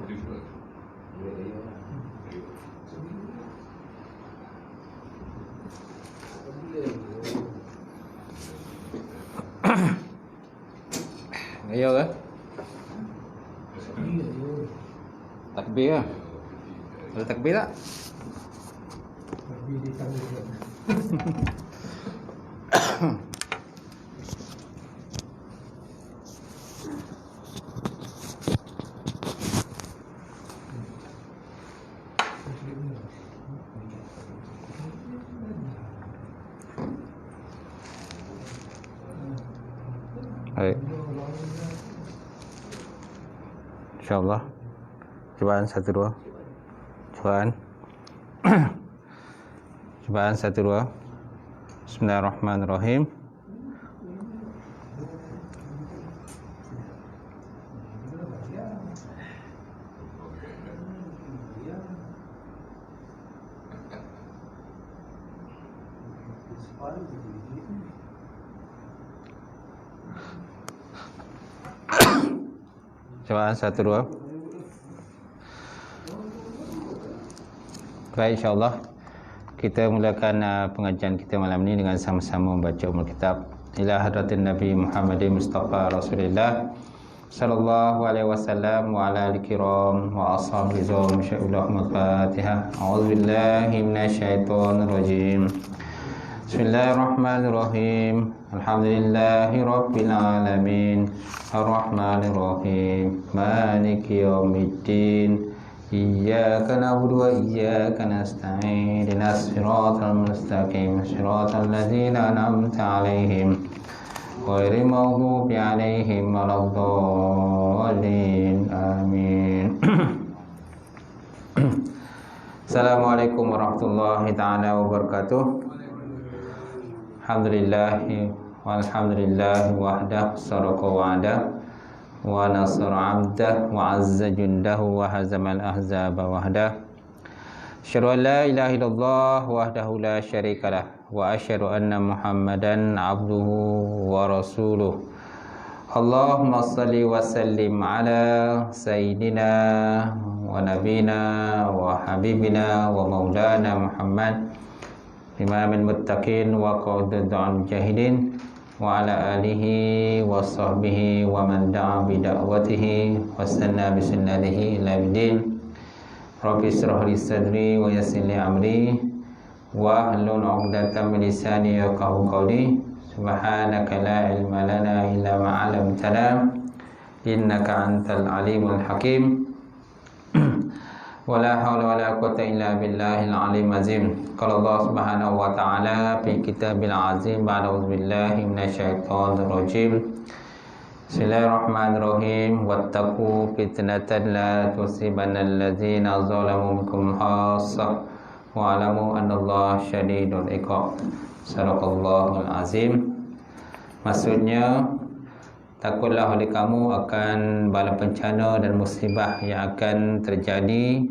Ayo ke? Takbir lah. Ada takbir tak? Takbir di tangan. Baik. InsyaAllah. Cubaan 1 2. Cubaan. Cubaan 1 2. Bismillahirrahmanirrahim. Cubaan 1 2. Baik, insyaAllah kita mulakan pengajian kita malam ini dengan sama-sama membaca Ummul Kitab ila hadratin Nabi Muhammadin Mustafa Rasulullah sallallahu alaihi wasallam wa ala alihi kiram wa ashabihi zawm syai'ullah al-Fatihah. A'udzubillahi minasyaitonir rajim. Bismillahirrahmanirrahim. Alhamdulillahi rabbil alamin. Ar-Rahmanir Rahim. Maliki yaumiddin. Iyyaka na'budu wa iyyaka nasta'in. Ihdinas siratal mustaqim. Siratal ladzina an'amta 'alaihim ghairil maghdubi 'alaihim waladdallin. Amin. Assalamualaikum warahmatullahi taala wabarakatuh. Alhamdulillahi walhamdulillahi wahdah sadaqa wa'ada wa nasara 'abdah wa 'azza jundahu wa hazamal ahzaba wahdah. Asyhadu an la ilaha illallah wahdahu la syarikalah wa asyhadu anna Muhammadan 'abduhu wa rasuluh. Allahumma shalli wa sallim ala sayyidina wa nabina wa habibina wa maulana Muhammad imamil muttaqin wa qa'idul jahidin wa ala alihi wa sahbihi wa man da'a bi da'watihi wa sanna bi sunnatihi ila yaumil. Rabbi ishrah li sadri wa yassir li amri wa hlul 'uqdatam min lisani yafqahu qawli. Subhanaka la ilma lana illa ma 'allamtana innaka antal alimul hakim. Wala haula wala quwwata illa billahil aliyyil azim. Qala Allah Subhanahu wa ta'ala fi kitabil azim ba'da auzubillahi minasyaitonir rajim. Bismillahirrahmanirrahim. Wattaqu fitnatan la tusibannal ladzina zalamu minkum khassah wa 'alamu annallaha syadidul iqab. Sadaqallahul azim. Maksudnya, takutlah oleh kamu akan bala bencana dan musibah yang akan terjadi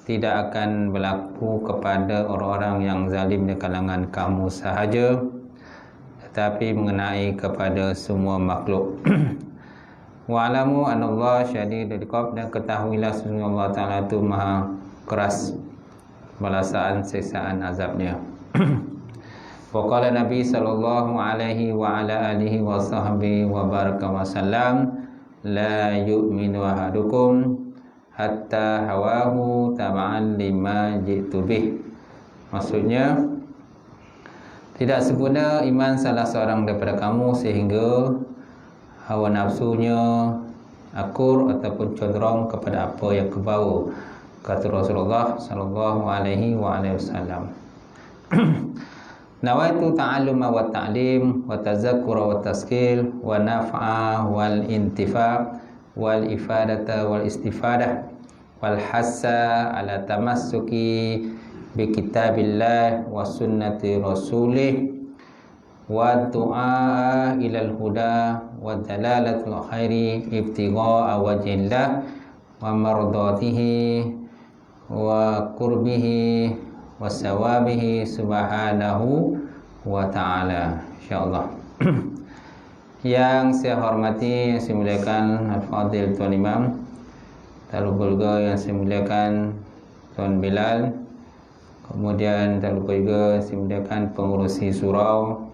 tidak akan berlaku kepada orang-orang yang zalim di kalangan kamu sahaja, tetapi mengenai kepada semua makhluk. Wa'alamu anallah syadidul iqab, dan ketahuilah sesungguhnya Allah Ta'ala itu maha keras balasaan siksaan azabnya. Wa qala Nabi sallallahu alaihi wa ala alihi wa sahbihi wa baraka wa sallam, la yu'minu ahadukum hatta hawahu taba'an lima jitu bih. Maksudnya, tidak sempurna iman salah seorang daripada kamu sehingga hawa nafsunya akur ataupun condong kepada apa yang kebawa, kata Rasulullah sallallahu alaihi wa alihi wasallam. Nawaitu ta'alluma wa ta'lim wa tazakkura wa taskil wa naf'a wal intifa' wal ifadata wal istifadah wal hassa ala tamassuki bi kitabillah wa sunnati rasulih wa du'a ilal huda wa dalalatul khairi ibtigha'a wajhillah wa mardatihi wa qurbihi wa sawabihi subhanahu wa ta'ala. InsyaAllah. Yang saya hormati, yang saya muliakan Al-Fadhil Tuan Imam, Tak lupa juga yang saya muliakan Tuan Bilal. Kemudian tak lupa juga saya muliakan pengurusi surau,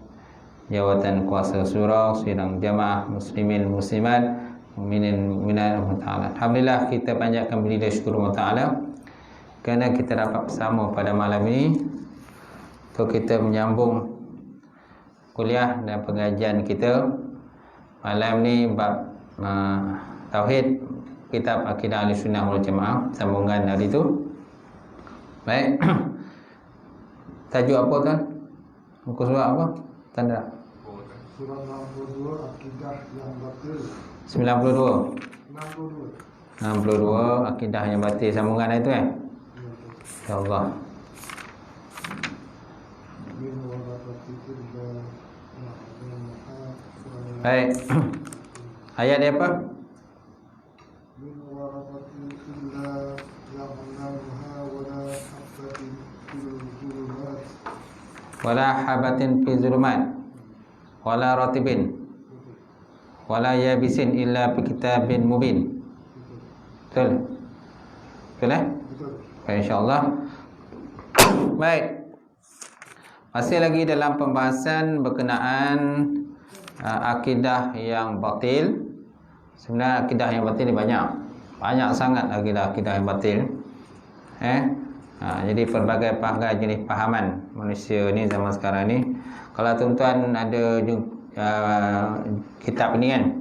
jawatan kuasa surau, sidang jamaah muslimin muslimat, mukminin mukminat taala. Alhamdulillah, kita panjatkan puji dan syukur Allah Taala kerana kita dapat bersama pada malam ini untuk kita menyambung kuliah dan pengajian kita malam ni bab tauhid, kitab Akidah Ahlussunnah wal Jamaah, sambungan hari itu. Baik. Tajuk apa tuan? Muka surat apa? Tanda Surah 62 Akidah yang batil. 92 62. Akidah yang batil, sambungan itu kan? InsyaAllah. Baik. Ayat dia apa? Wala habatin fi zulumat wala ratibin wala yabisin illa fi kitabin mubin. Betul? Betul eh? Betul. Baik, insyaAllah. Baik. Masih lagi dalam pembahasan berkenaan akidah yang batil. Sebenarnya akidah yang batil ni banyak sangat akidah yang batil. Jadi pelbagai jenis pahaman manusia ni zaman sekarang ni. Kalau tuan-tuan ada kitab ni kan,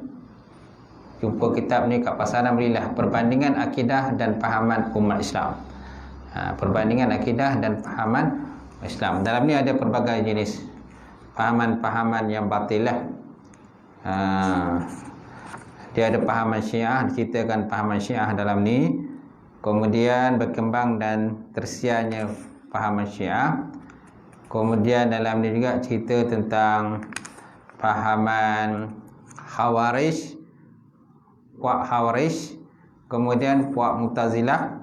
jumpa kitab ni kat pasaran, belilah Perbandingan Akidah dan Pahaman Umat Islam. Perbandingan akidah dan pahaman Islam. Dalam ni ada pelbagai jenis pahaman-pahaman yang batil lah. Dia ada pahaman Syiah, diceritakan pahaman Syiah dalam ni. Kemudian berkembang dan tersiarnya pahaman Syiah. Kemudian dalam ni juga cerita tentang pahaman Khawarij, puak Khawarij, kemudian puak Mu'tazilah,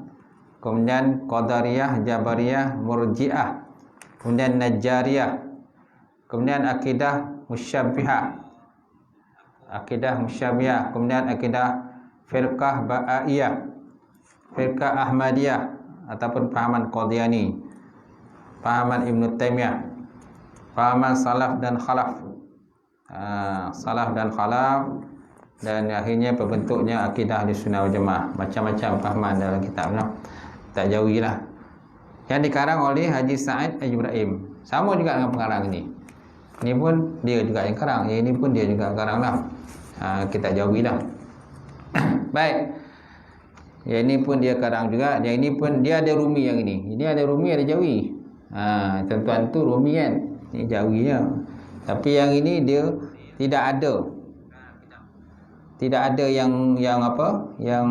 kemudian Qadariyah, Jabariyah, Murji'ah, kemudian Najjariyah, kemudian akidah Musyabbihah, kemudian akidah Firqah Ba'aiyah, Firqah Ahmadiyah ataupun pahaman Qadiani, pahaman Ibn Taymiyah, pahaman Salaf dan Khalaf, dan akhirnya berbentuknya akidah Ahlussunnah wal Jamaah. Macam-macam pahaman dalam kitab ni, tak jauhilah. Yang dikarang oleh Haji Sa'id Ibrahim, sama juga dengan pengarang ni. Ini pun dia juga yang karang, yang ini pun dia juga karang lah. Kita jauhilah. Baik. Yang ini pun dia karang juga. Yang ini pun dia ada rumi yang ini. Ini ada rumi, ada jawi. Tuan-tuan tu rumi kan, ini jawi je. Tapi yang ini dia tidak ada yang apa? Yang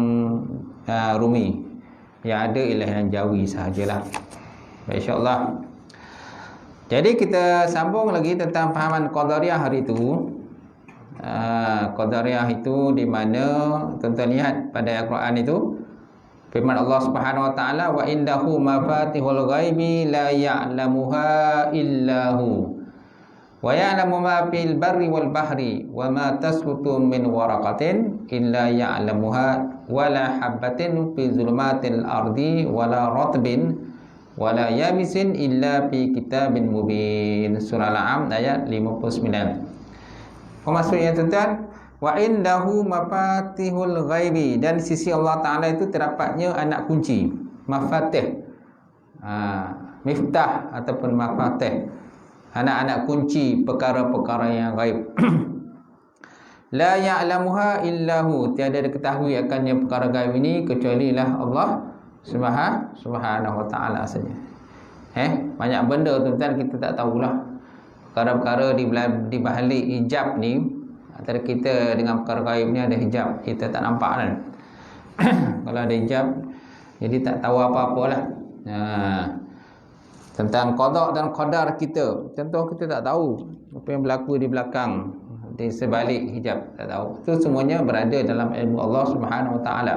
rumi. Yang ada ialah yang jawi sahajalah. Baik, insya-Allah. Jadi kita sambung lagi tentang pahaman Qadariyah hari itu. Qadariyah itu di mana tuan-tuan lihat pada Al-Quran itu firman Allah Subhanahu wa taala, wa indahu mafatihul ghaibi la ya'lamuha illahu wa ya'lamu ma fil barri wal bahri wa ma tasqutu min waraqatin illa ya'lamuha wa la habatin fi zulumatil ardi wa la ratbin wa la yabisin illa fi kitabin mubin. Surah Al-An'am ayat 59. Apa maksudnya tuan-tuan? Wa indahu mafatihul ghaibi, dan sisi Allah Ta'ala itu terdapatnya anak kunci, mafatih, miftah ataupun mafatih, anak-anak kunci perkara-perkara yang gaib. La ya'lamuha illahu, tiada diketahui akannya perkara gaib ini kecuali lah Allah Subhanahu wa Ta'ala saja. Banyak benda tuan-tuan kita tak tahulah. Perkara-perkara di balik hijab ni, antara kita dengan perkara gaib ni ada hijab, kita tak nampak kan. Kalau ada hijab, jadi tak tahu apa-apa lah. Tentang qada dan qadar kita, contoh kita tak tahu apa yang berlaku di belakang, di sebalik hijab, tak tahu. Itu semuanya berada dalam ilmu Allah Subhanahu wa Ta'ala.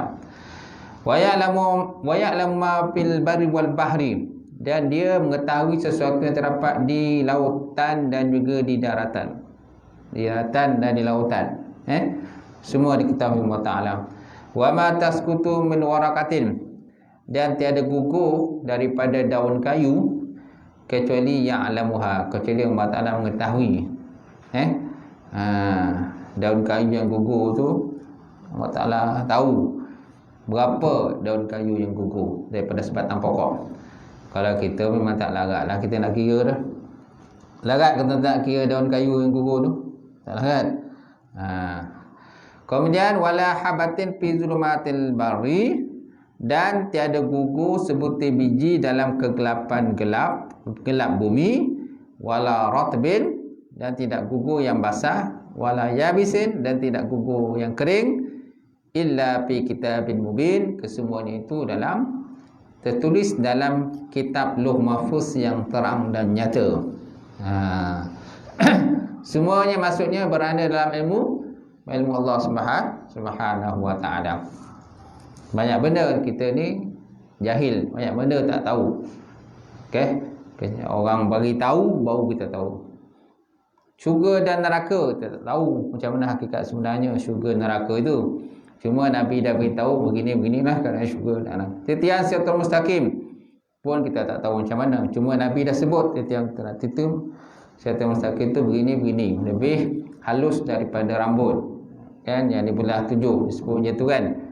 Wa ya'lamu ma fil barri wal bahri, dan dia mengetahui sesuatu yang terdapat di lautan dan juga di daratan. Di daratan dan di lautan, semua diketahui Allah Ta'ala. Wa ma tasqutu min waraqatin, dan tiada gugur daripada daun kayu kecuali ya'lamuha, kecuali Allah Ta'ala mengetahui. Daun kayu yang gugur tu Allah Ta'ala tahu berapa daun kayu yang gugur daripada sebatang pokok. Kalau kita memang tak larat lah kita nak kira dah. Larat kita tak kira daun kayu yang gugur tu? Tak larat. Kemudian wala habatin fi zulumatil barri, dan tiada gugur sebutir biji dalam kegelapan gelap bumi, wala ratbin, dan tidak gugur yang basah, wala yabisin, dan tidak gugur yang kering, illa fi kitabin mubin, kesemuanya itu tertulis dalam kitab Lauh Mahfuz yang terang dan nyata. Semuanya maksudnya berada dalam ilmu Allah Subhanahu wa Ta'ala. Banyak benda kita ni jahil, banyak benda tak tahu. Okey, orang bagi tahu baru kita tahu. Syurga dan neraka kita tak tahu macam mana hakikat sebenarnya syurga neraka itu. Cuma Nabi dah beritahu begini-beginilah keadaan syurga dan neraka. Titian siratal mustaqim pun kita tak tahu macam mana. Cuma Nabi dah sebut titian siratal mustaqim itu begini-begini, lebih halus daripada rambut. Kan yang dibelah 7 disebutnya tu kan.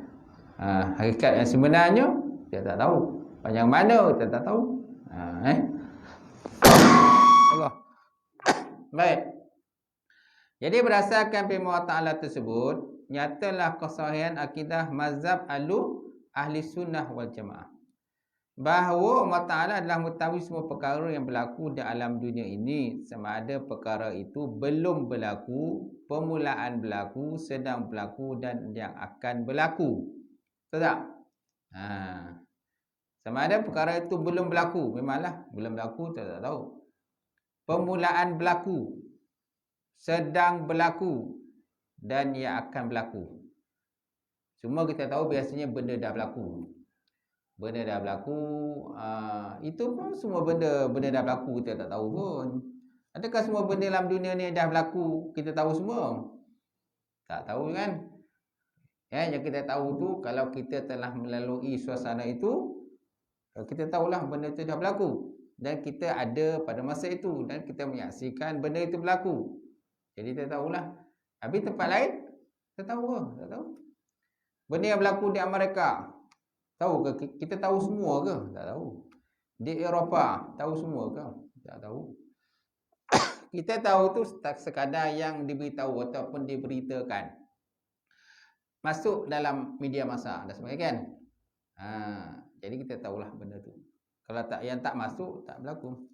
Hakikat yang sebenarnya kita tak tahu. Yang mana kita tak tahu. Allah. Baik. Jadi berdasarkan firman Allah Ta'ala tersebut, nyatalah kesahihan akidah mazhab ahli sunnah wal jamaah, bahawa Allah Ta'ala adalah mengetahui semua perkara yang berlaku di alam dunia ini, sama ada perkara itu belum berlaku, permulaan berlaku, sedang berlaku, dan yang akan berlaku. Betul tak? Sama ada perkara itu belum berlaku, memanglah belum berlaku, kita tak tahu. Permulaan berlaku, sedang berlaku, dan yang akan berlaku. Semua kita tahu biasanya benda dah berlaku. Benda dah berlaku, itu pun semua benda dah berlaku kita tak tahu pun. Adakah semua benda dalam dunia ni dah berlaku kita tahu semua? Tak tahu kan? Yang kita tahu tu kalau kita telah melalui suasana itu, kita tahulah benda itu dah berlaku dan kita ada pada masa itu dan kita menyaksikan benda itu berlaku. Jadi kita tahulah. Habis tempat lain kita tahu ke? Tak tahu. Benda yang berlaku di Amerika, tahu ke? Kita tahu semua ke? Tak tahu. Di Eropah, tahu semua ke? Tak tahu. Kita tahu tu sekadar yang diberitahu ataupun diberitakan. Masuk dalam media massa dan sebagainya kan. Jadi kita tahulah benda tu. Kalau tak, yang tak masuk tak berlaku.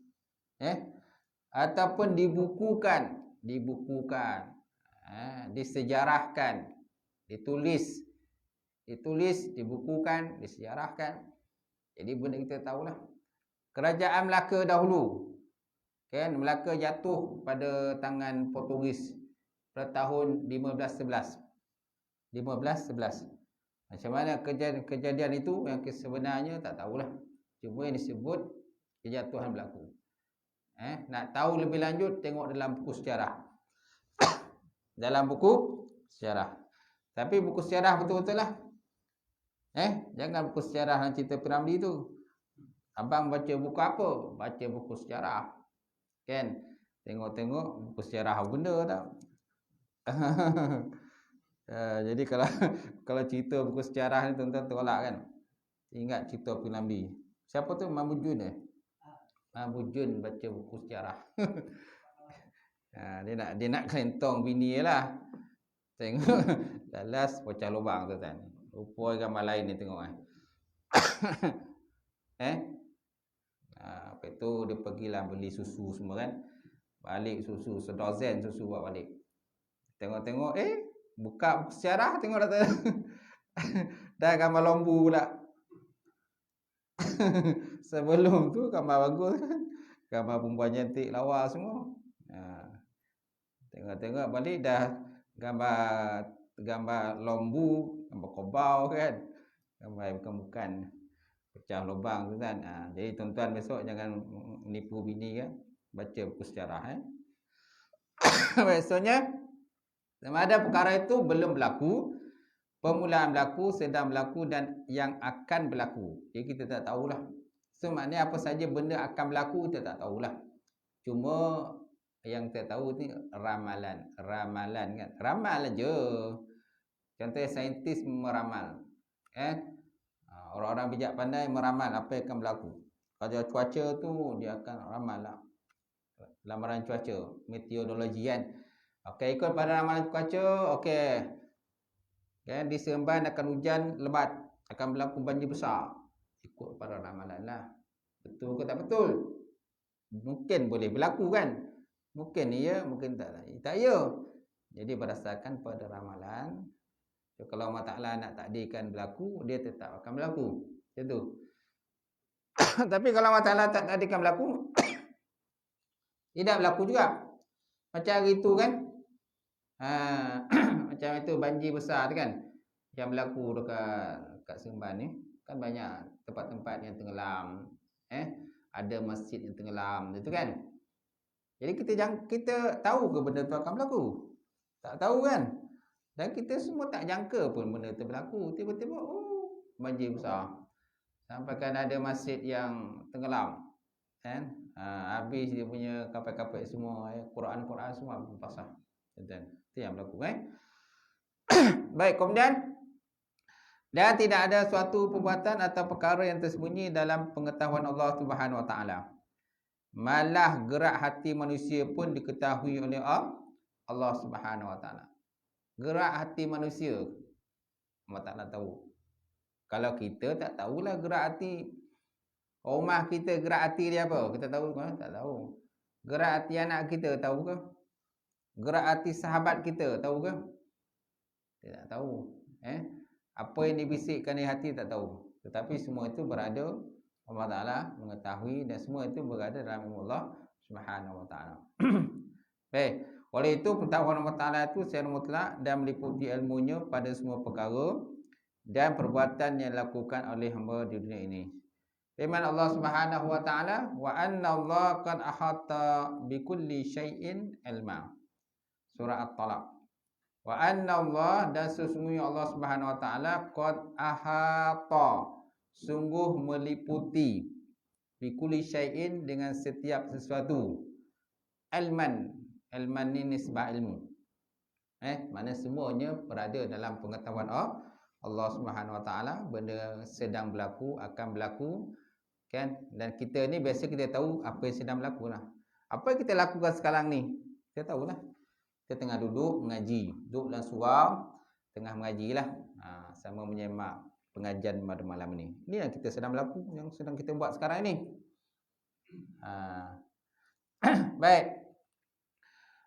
Ataupun dibukukan, disejarahkan, ditulis, dibukukan, disejarahkan. Jadi benda kita tahulah. Kerajaan Melaka dahulu, kan, Melaka jatuh pada tangan Portugis pada tahun 1511. Macam mana kejadian itu yang sebenarnya tak tahulah. Cuma yang disebut kejatuhan berlaku. Nak tahu lebih lanjut tengok dalam buku sejarah. Dalam buku sejarah. Tapi buku sejarah betul-betul lah. Jangan buku sejarah yang cerita Piramli tu. Abang baca buku apa? Baca buku sejarah. Kan? Tengok-tengok buku sejarah benda tak? Jadi kalau cerita buku sejarah ni tuan-tuan tolak kan. Ingat cerita Piramli. Siapa tu? Mamujun Mamujun baca buku sejarah. Dia nak kelentong bini lah. Tengok dalas pecah lubang tu kan. Rupa gambar lain ni tengok apa itu dia pergilah beli susu semua kan. Balik susu sedozen susu buat balik. Tengok-tengok buka buku sejarah tengok dah gambar lembu pula. Sebelum tu gambar bagus kan. Gambar perempuan cantik lawa semua. Tengok-tengok balik dah gambar lembu, gambar kobau kan. Gambar bukan pecah lubang tu kan. Jadi tuan-tuan besok jangan menipu bini kan. Baca buku sejarah Maksudnya sama ada perkara itu belum berlaku, permulaan berlaku, sedang berlaku dan yang akan berlaku. Jadi kita tak tahulah. So maknanya apa saja benda akan berlaku kita tak tahulah. Cuma yang kita tahu ni ramalan kan. Ramal aja. Contohnya saintis meramal. Orang-orang bijak pandai meramal apa yang akan berlaku. Kalau cuaca tu dia akan ramal lah. Lamaran cuaca, meteorologi kan. Okey, ikut pada ramalan cuaca, okey. Kan di Seremban akan hujan lebat, akan berlaku banjir besar. Ikut pada ramalan lah. Betul ke tak betul? Mungkin boleh berlaku kan? Mungkin ya, mungkin tak. Tak ya. Jadi berdasarkan pada ramalan. So, kalau Allah Ta'ala nak takdirkan berlaku, dia tetap akan berlaku. Macam tu. Tapi kalau Allah Ta'ala tak takdirkan berlaku, tidak berlaku juga. Macam hari tu kan. Macam itu banjir besar tu kan. Yang berlaku dekat Seremban ni. Kan banyak tempat-tempat yang tenggelam. Ada masjid yang tenggelam. Itu kan. Jadi kita tahu ke benda tu akan berlaku? Tak tahu kan. Dan kita semua tak jangka pun benda tu berlaku. Tiba-tiba banjir besar. Sampai kan ada masjid yang tenggelam. Kan? Habis dia punya kapal-kapal semua, Quran-Quran semua basah. Itu yang berlaku Baik, kemudian dan tidak ada suatu perbuatan atau perkara yang tersembunyi dalam pengetahuan Allah Subhanahu Wa Taala. Malah gerak hati manusia pun diketahui oleh Allah Subhanahu Wa Taala. Gerak hati manusia Allah Taala tahu. Kalau kita tak tahulah gerak hati rumah kita, gerak hati dia apa? Kita tahu ke? Tak tahu. Gerak hati anak kita tahu ke? Gerak hati sahabat kita tahu ke? Tidak tahu. Apa yang dibisikkan di hati tak tahu. Tetapi semua itu berada Allah Ta'ala mengetahui dan semua itu berada dalam ilmu Allah Subhanahu Wa Ta'ala. Baik. Oleh itu pengetahuan Allah Ta'ala itu secara mutlak dan meliputi ilmunya pada semua perkara dan perbuatan yang dilakukan oleh hamba di dunia ini. Firman Allah Subhanahu Wa Ta'ala, wa anna Allah qad ahata bikulli syai'in ilma. Surah At-Talaq. Wa anna Allah, dan sesungguhnya Allah Subhanahu Wa Ta'ala qad ahata, sungguh meliputi bikulli syai'in, dengan setiap sesuatu. Ilman ni nisbah ilmu. Mana semuanya berada dalam pengetahuan Allah Subhanahu Wa Ta'ala. Benda sedang berlaku, akan berlaku kan. Dan kita ni biasa kita tahu apa yang sedang berlaku lah. Apa yang kita lakukan sekarang ni kita tahulah. Kita tengah duduk mengaji, duduk dalam surau tengah mengaji lah, sama menyemak pengajian pada malam ni. Ini yang kita sedang berlaku, yang sedang kita buat sekarang ni. Baik.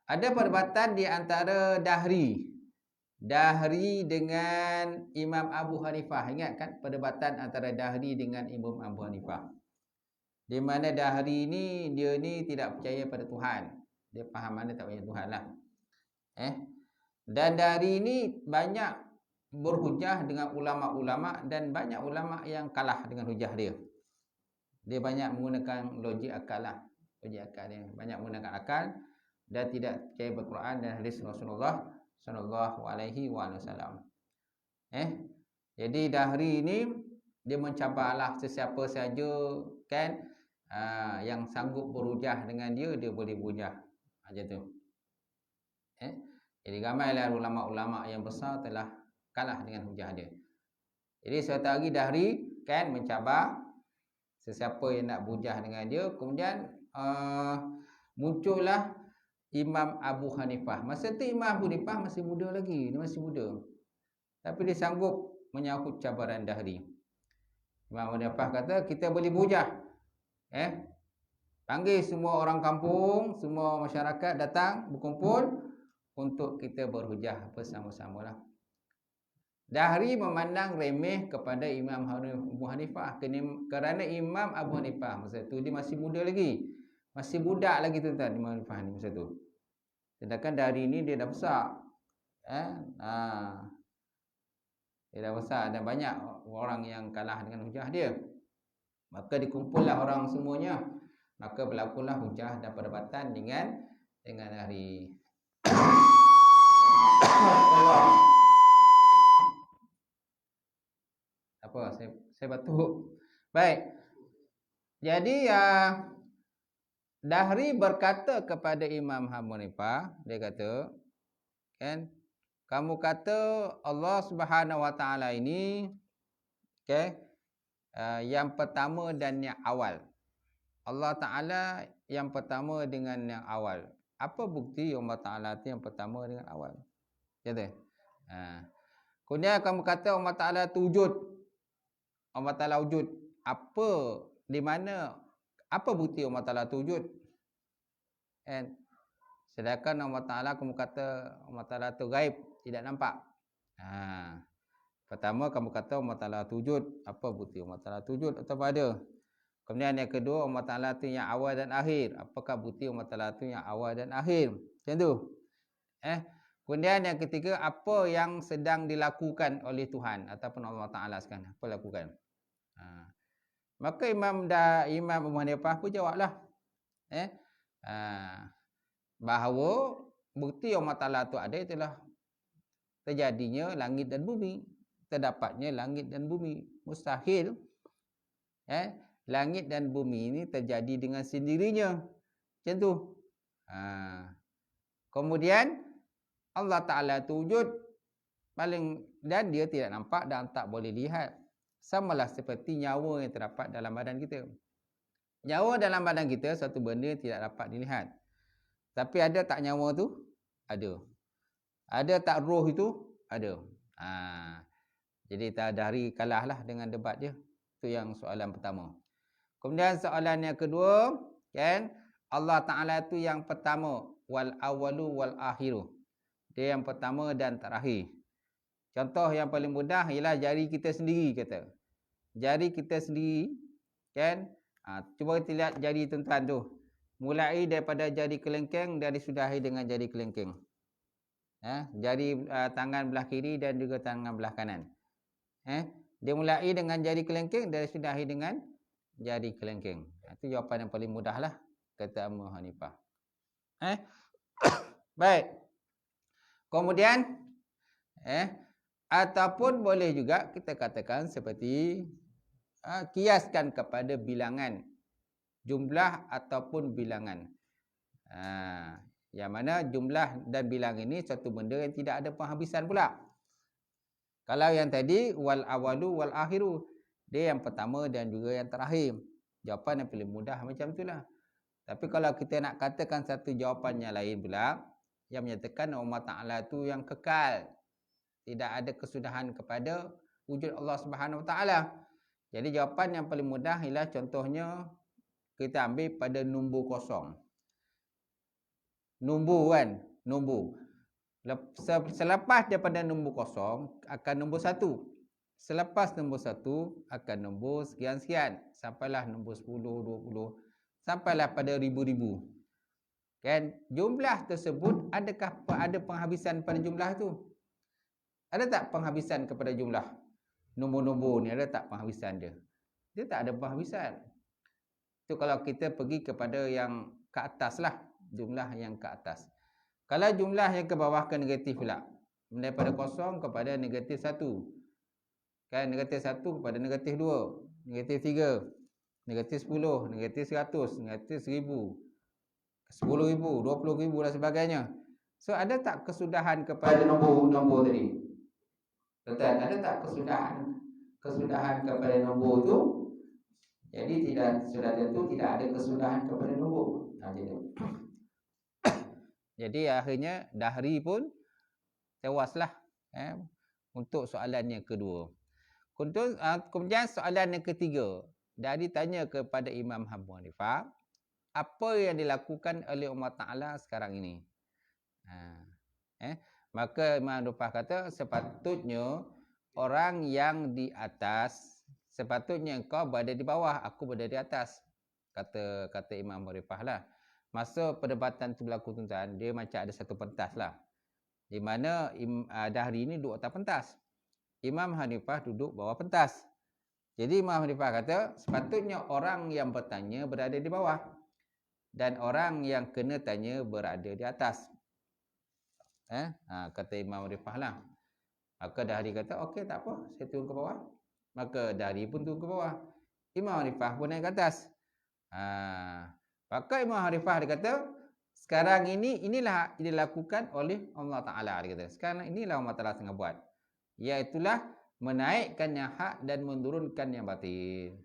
Ada perdebatan di antara Dahri dengan Imam Abu Hanifah. Ingat kan perdebatan antara Dahri dengan Imam Abu Hanifah. Di mana Dahri ni dia ni tidak percaya pada Tuhan. Dia faham mana tak percaya Tuhan lah. Dan Dahri ni banyak berhujah dengan ulama-ulama dan banyak ulama yang kalah dengan hujah dia. Dia banyak menggunakan logik akal lah. Logik akal dia banyak menggunakan akal dan tidak percaya ber-Quran dan hadis Rasulullah sallallahu alaihi wasallam. Jadi Dahri ni dia mencabarlah sesiapa saja kan yang sanggup berhujah dengan dia boleh berhujah. Macam tu. Jadi ramailah ulama-ulama yang besar telah kalah dengan hujah dia. Jadi suatu hari Dahri kan mencabar sesiapa yang nak berhujah dengan dia. Kemudian muncullah Imam Abu Hanifah. Masa tu Imam Abu Hanifah masih muda lagi. Dia masih muda. Tapi dia sanggup menyahut cabaran Dahri. Imam Abu Hanifah kata, kita boleh berhujah. Panggil semua orang kampung, semua masyarakat datang berkumpul untuk kita berhujah bersama-samalah. Dahri memandang remeh kepada Imam Abu Hanifah kerana Imam Abu Hanifah masa tu dia masih muda lagi. Masih budak lagi tuan-tuan Imam Abu Hanifah ni masa tu. Sedangkan Dahri ni dia dah besar. Dia dah besar dan banyak orang yang kalah dengan hujah dia. Maka dikumpullah orang semuanya. Maka berlakulah hujah dan perdebatan dengan Dahri. Allah. saya batuk. Baik. Jadi Dahri berkata kepada Imam Abu Hanifah, dia kata, kan, kamu kata Allah Subhanahu Wa Taala ini, okay, yang pertama dan yang awal. Allah Taala yang pertama dengan yang awal. Apa bukti Allah Taala itu yang pertama dengan awal? Kata. Kemudian kamu kata Allah Taala itu wujud. Allah Taala wujud. Apa, di mana, apa bukti Allah Taala itu wujud? Kan? Sedangkan Allah Taala kamu kata Allah Taala itu gaib, tidak nampak. Pertama kamu kata Allah Taala itu wujud. Apa bukti Allah Taala itu wujud atau ada? Kemudian yang kedua, Allah Ta'ala itu yang awal dan akhir. Apakah bukti Allah Ta'ala itu yang awal dan akhir? Macam tu. Kemudian yang ketiga, apa yang sedang dilakukan oleh Tuhan ataupun Allah Ta'ala sekarang? Apa lakukan? Maka Imam Abu Hanifah pun jawablah. Bahawa bukti Allah Ta'ala itu ada itulah terjadinya langit dan bumi. Terdapatnya langit dan bumi. Mustahil. Langit dan bumi ini terjadi dengan sendirinya. Macam tu. Kemudian Allah Ta'ala itu wujud. Dan dia tidak nampak dan tak boleh lihat. Samalah seperti nyawa yang terdapat dalam badan kita. Nyawa dalam badan kita satu benda yang tidak dapat dilihat. Tapi ada tak nyawa tu? Ada. Ada tak roh itu? Ada. Jadi Dahri kalahlah dengan debat dia. Itu yang soalan pertama. Kemudian soalan yang kedua, kan, Allah Ta'ala itu yang pertama, wal awalu wal akhiru. Dia yang pertama dan terakhir. Contoh yang paling mudah ialah jari kita sendiri, kata. Jari kita sendiri, kan, cuba kita lihat jari tuan-tuan tu. Mulai daripada jari kelengkeng dan disudahi dengan jari kelengkeng. Jari tangan belah kiri dan juga tangan belah kanan. Dia mulai dengan jari kelengkeng dan disudahi dengan jari kelengkeng. Itu jawapan yang paling mudah lah, kata Abu Hanifah. Baik. Kemudian ataupun boleh juga kita katakan seperti kiaskan kepada bilangan, jumlah ataupun bilangan. Yang mana jumlah dan bilang ini satu benda yang tidak ada penghabisan pula. Kalau yang tadi wal awalu wal akhiru, dia yang pertama dan juga yang terakhir. Jawapan yang paling mudah macam itulah. Tapi kalau kita nak katakan satu jawapan yang lain pula, yang menyatakan Allah Ta'ala itu yang kekal. Tidak ada kesudahan kepada wujud Allah Subhanahu Wa Ta'ala. Jadi jawapan yang paling mudah ialah contohnya kita ambil pada nombor kosong. Nombor kan? Nombor. Selepas daripada nombor kosong akan nombor satu. Selepas nombor 1 akan nombor sekian-sekian. Sampailah nombor 10, 20. Sampailah pada ribu-ribu. Kan? Jumlah tersebut, adakah ada penghabisan pada jumlah itu? Ada tak penghabisan kepada jumlah? Nombor-nombor ni ada tak penghabisan dia? Dia tak ada penghabisan. Itu kalau kita pergi kepada yang ke atas lah. Jumlah yang ke atas. Kalau jumlah yang ke bawah ke negatif pula. Daripada kosong kepada negatif 1. Kan, negatif 1 kepada negatif 2, negatif 3, negatif 10, negatif 100, negatif 1000, 10,000, 20,000 dan sebagainya. So, ada tak kesudahan kepada nombor tadi? Betul, ada tak kesudahan kepada nombor tu? Jadi, sudah tentu tidak ada kesudahan kepada nombor. Jadi, akhirnya Dahri pun tewaslah untuk soalan yang kedua. Kemudian soalan yang ketiga, Dahri tanya kepada Imam Abu Hanifah, apa yang dilakukan oleh Allah Ta'ala sekarang ini? Maka Imam Abu Hanifah kata, sepatutnya orang yang di atas, sepatutnya engkau berada di bawah, aku berada di atas. Kata Imam Abu Hanifah lah. Masa perdebatan itu berlaku tuan-tuan, dia macam ada satu pentas lah. Di mana Dahri ini duduk atas pentas. Imam Hanifah duduk bawah pentas. Jadi Imam Hanifah kata, sepatutnya orang yang bertanya berada di bawah. Dan orang yang kena tanya berada di atas. Kata Imam Hanifah lah. Maka Dahri kata, okey tak apa, saya turun ke bawah. maka dari pun turun ke bawah. Imam Harifah pun naik ke atas. Maka Imam Harifah dia kata, sekarang inilah dilakukan oleh Allah Ta'ala. Dia kata, sekarang inilah Allah Ta'ala tengah buat. Iaitulah menaikkan yang hak dan menurunkan yang batil.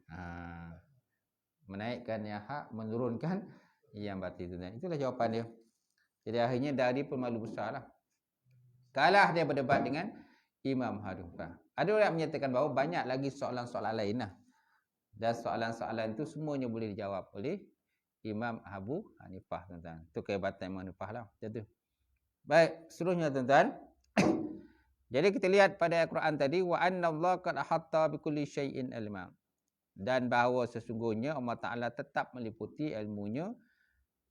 Menaikkan yang hak, menurunkan yang batil. Itulah jawapan dia. Jadi akhirnya dari pun malu besar lah. Kalah dia berdebat dengan Imam Harifah. Ada orang menyatakan bahawa banyak lagi soalan-soalan lain lah. Dan soalan-soalan itu semuanya boleh dijawab oleh Imam Abu Hanifah, tuan-tuan. Itu kehebatan Imam Hanifah lah. Macam tu. Baik, seterusnya tuan-tuan. Jadi kita lihat pada Al-Quran tadi, wa anna Allah qad ahatta bikulli syai'in ilma. Dan bahawa sesungguhnya Allah Ta'ala tetap meliputi ilmunya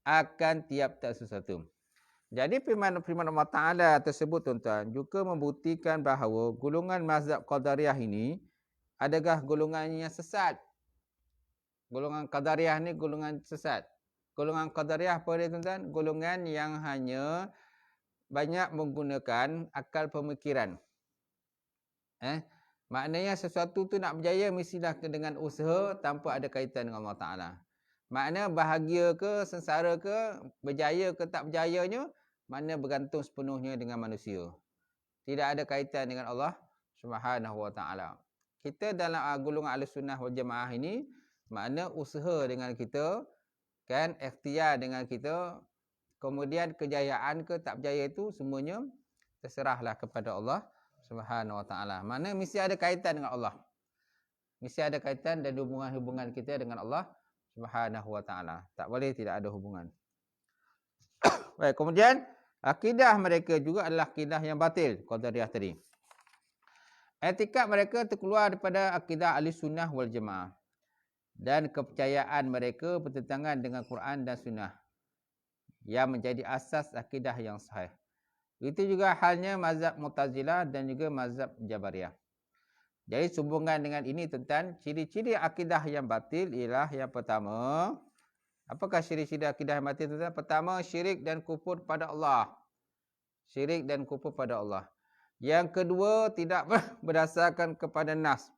akan tiap-tiap sesuatu. Jadi firman Allah Ta'ala tersebut tuan-tuan juga membuktikan bahawa golongan mazhab Qadariyah ini adakah golongan yang sesat. Golongan Qadariyah ni golongan sesat. Golongan Qadariyah apa dia tuan-tuan? Golongan yang hanya banyak menggunakan akal pemikiran. Maknanya sesuatu tu nak berjaya mestilah dengan usaha tanpa ada kaitan dengan Allah Ta'ala. Makna bahagia ke, sengsara ke, berjaya ke tak berjayanya, makna bergantung sepenuhnya dengan manusia. Tidak ada kaitan dengan Allah Subhanahu Wa Ta'ala. Kita dalam golongan Ahlussunnah wal Jamaah ini, makna usaha dengan kita, kan, ikhtiar dengan kita, kemudian kejayaan ke tak berjaya itu semuanya terserahlah kepada Allah Subhanahu Wa Ta'ala. Mana mesti ada kaitan dengan Allah. Mesti ada kaitan dan hubungan kita dengan Allah Subhanahu Wa Ta'ala. Tak boleh tidak ada hubungan. Baik, kemudian akidah mereka juga adalah akidah yang batil, Qadariyah tadi. Etikad mereka terkeluar daripada akidah Ahlussunnah wal Jamaah. Dan kepercayaan mereka bertentangan dengan Quran dan Sunnah yang menjadi asas akidah yang sahih. Itu juga halnya mazhab Mu'tazilah dan juga mazhab Jabariyah. Jadi sehubungan dengan ini tentang ciri-ciri akidah yang batil ialah yang pertama. Apakah ciri-ciri akidah yang batil tentang? Pertama, syirik dan kufur pada Allah. Syirik dan kufur pada Allah. Yang kedua, tidak berdasarkan kepada nas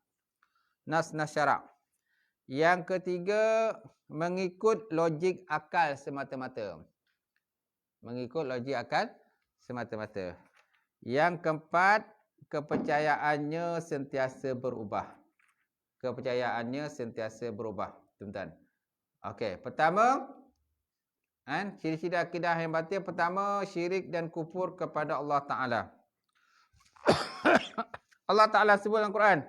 syarak. Yang ketiga, mengikut logik akal semata-mata. Mengikut logik akal semata-mata. Yang keempat, kepercayaannya sentiasa berubah. Kepercayaannya sentiasa berubah, tuan-tuan. Okey, pertama, ciri-ciri akidah yang batil, pertama, syirik dan kufur kepada Allah Ta'ala. Allah Ta'ala sebut dalam Quran,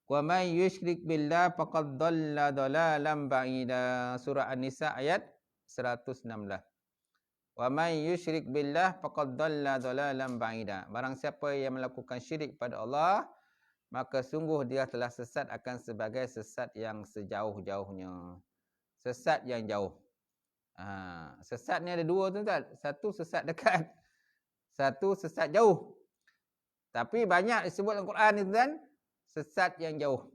wa man yusyrik billah faqad dhalla dhalalan ba'ida. Surah An-Nisa ayat 116. Wa man yusyrik billah faqad dhalla dhalalan ba'ida. Barang siapa yang melakukan syirik pada Allah, maka sungguh dia telah sesat akan sebagai sesat yang sejauh-jauhnya. Sesat yang jauh. Sesat ni ada dua tuan-tuan. Satu sesat dekat, satu sesat jauh. Tapi banyak disebut dalam Quran ni tuan-tuan, sesat yang jauh.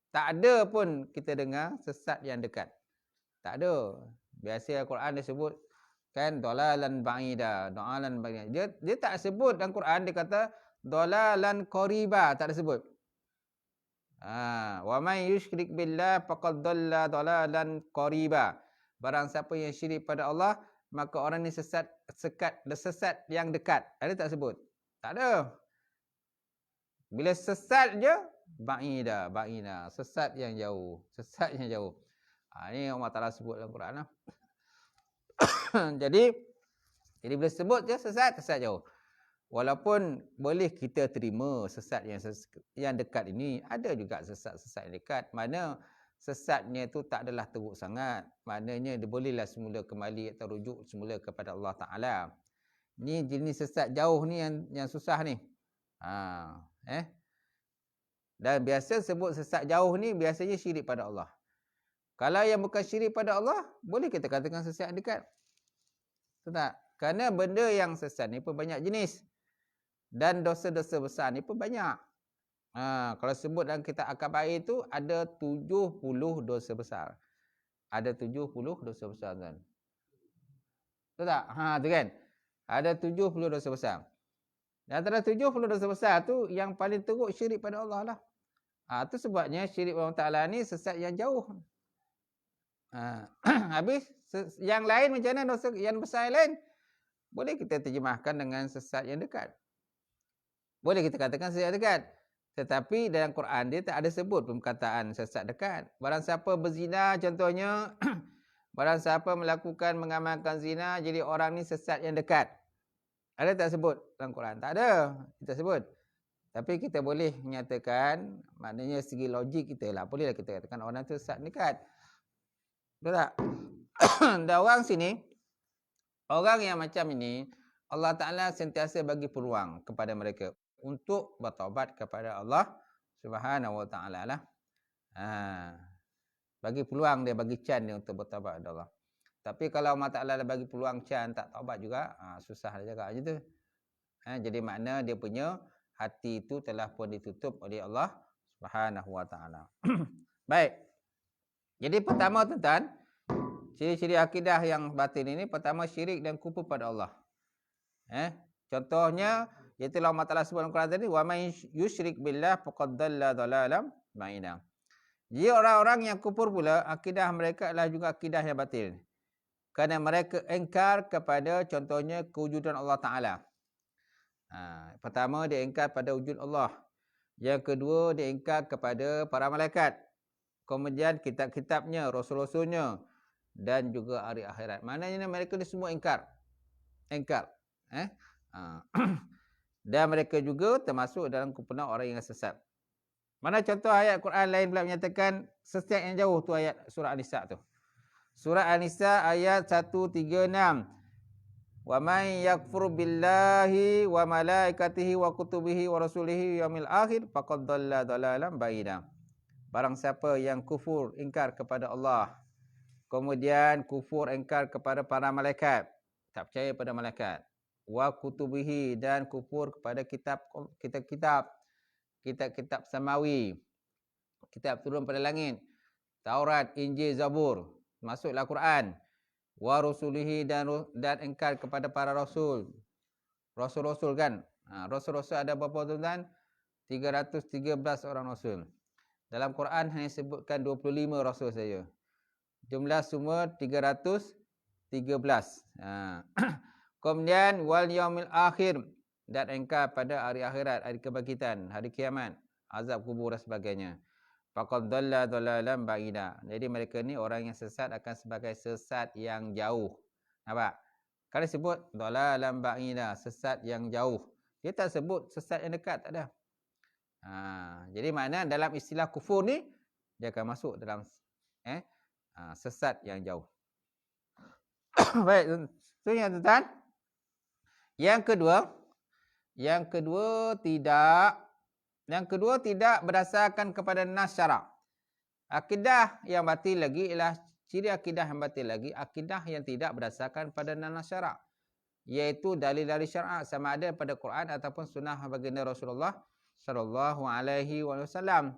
Tak ada pun kita dengar sesat yang dekat. Tak ada. Biasa Al-Quran dia sebut kan dalalan ba'ida, dalalan ba'ida. Dia tak sebut dalam Quran, dia kata dalalan qariba, tak ada sebut. Wa man yusyrik billah faqad dhalla dalalan qariba. Barang siapa yang syirik pada Allah, maka orang ni sesat yang dekat. Ada tak sebut? Tak ada. Bila sesat je, ba'ida, sesat yang jauh, sesat yang jauh. Ini Allah Ta'ala sebut dalam Quran lah. Jadi bila sebut je sesat jauh. Walaupun boleh kita terima sesat yang dekat ini, ada juga sesat yang dekat. Mana sesatnya itu tak adalah teruk sangat. Maknanya dia bolehlah semula kembali atau rujuk semula kepada Allah Ta'ala. Ni jenis sesat jauh ni yang susah ni. Dan biasa sebut sesat jauh ni biasanya syirik pada Allah. Kalau yang bukan syirik pada Allah, boleh kita katakan sesat dekat. Tak? Kerana benda yang sesat ni pun banyak jenis. Dan dosa-dosa besar ni pun banyak. Kalau sebut dalam kitab Al-Kabair itu ada 70 dosa besar. Ada 70 dosa besar kan. Betul tak? Tu kan? Ada 70 dosa besar. Di antara 70 dosa besar tu yang paling teruk syirik pada Allah lah. Tu sebabnya syirik pada Allah Ta'ala ni sesat yang jauh. Habis yang lain macam mana dosa yang besar yang lain? Boleh kita terjemahkan dengan sesat yang dekat. Boleh kita katakan sesat dekat. Tetapi dalam Quran dia tak ada sebut perkataan sesat dekat. Barang siapa berzina contohnya, barang siapa melakukan mengamalkan zina, jadi orang ni sesat yang dekat. Ada tak sebut dalam Quran? Tak ada. Kita sebut. Tapi kita boleh menyatakan, maknanya segi logik kita lah. Bolehlah kita katakan orang tu sesat dekat. Betul tak? Dan orang sini, orang yang macam ini, Allah Ta'ala sentiasa bagi peluang kepada mereka untuk bertaubat kepada Allah Subhanahu Wa Ta'ala lah. Bagi peluang dia, bagi can dia untuk bertaubat kepada Allah. Tapi kalau Allah Ta'ala bagi peluang can tak taubat juga, susah dia cakap macam tu. Jadi makna dia punya hati itu telah pun ditutup oleh Allah Subhanahu Wa Ta'ala. Baik. Jadi pertama tuan-tuan, ciri-ciri akidah yang batin ini, pertama syirik dan kufur pada Allah. Contohnya, iaitu Allah Ta'ala sebut dalam Quran tadi, wa man yusyrik billah faqad dhalla dhalalan ba'ida. Jadi orang-orang yang kufur pula, akidah mereka adalah juga akidah yang batil. Kerana mereka engkar kepada contohnya kewujudan Allah Ta'ala. Pertama, dia engkar pada wujud Allah. Yang kedua, dia engkar kepada para malaikat. Kemudian kitab-kitabnya, rasul-rasulnya, dan juga hari akhirat. Maknanya mereka ni semua engkar. Engkar. Dan mereka juga termasuk dalam kumpulan orang yang sesat. Mana contoh ayat Quran lain pula menyatakan sesat yang jauh tu ayat surah An-Nisa tu. Surah An-Nisa ayat 136. Wa man yakfur billahi wa malaikatihi wa kutubihi wa rasulihi yaumil akhir faqad dhalla dhalalan ba'ida. Barang siapa yang kufur, ingkar kepada Allah, kemudian kufur, ingkar kepada para malaikat, tak percaya pada malaikat, wa kutubihi, dan kufur kepada kitab-kitab samawi, kitab turun pada langit, Taurat, Injil, Zabur, masuklah Quran, wa rusulihi, dan ingkar kepada para rasul kan. Rasul-rasul ada berapa tuan-tuan? 313 orang rasul. Dalam Quran hanya sebutkan 25 rasul saja. Jumlah semua 313. Kemudian wal yaumil akhir, dan engkar pada hari akhirat, hari kebangkitan, hari kiamat, azab kubur dan sebagainya. Faqad dhalla dhalalan ba'ida. Jadi mereka ni orang yang sesat akan sebagai sesat yang jauh. Nampak? Kalau sebut dhalalan ba'ida, sesat yang jauh. Dia tak sebut sesat yang dekat, tak ada. Jadi makna dalam istilah kufur ni, dia akan masuk dalam sesat yang jauh. Baik, so yang tuan-tuan. Yang kedua tidak berdasarkan kepada nas syarak. Akidah yang batil lagi ialah ciri akidah yang batil lagi, akidah yang tidak berdasarkan pada nas syarak, iaitu dalil-dalil syarak sama ada pada Quran ataupun sunnah baginda Rasulullah sallallahu alaihi wasallam.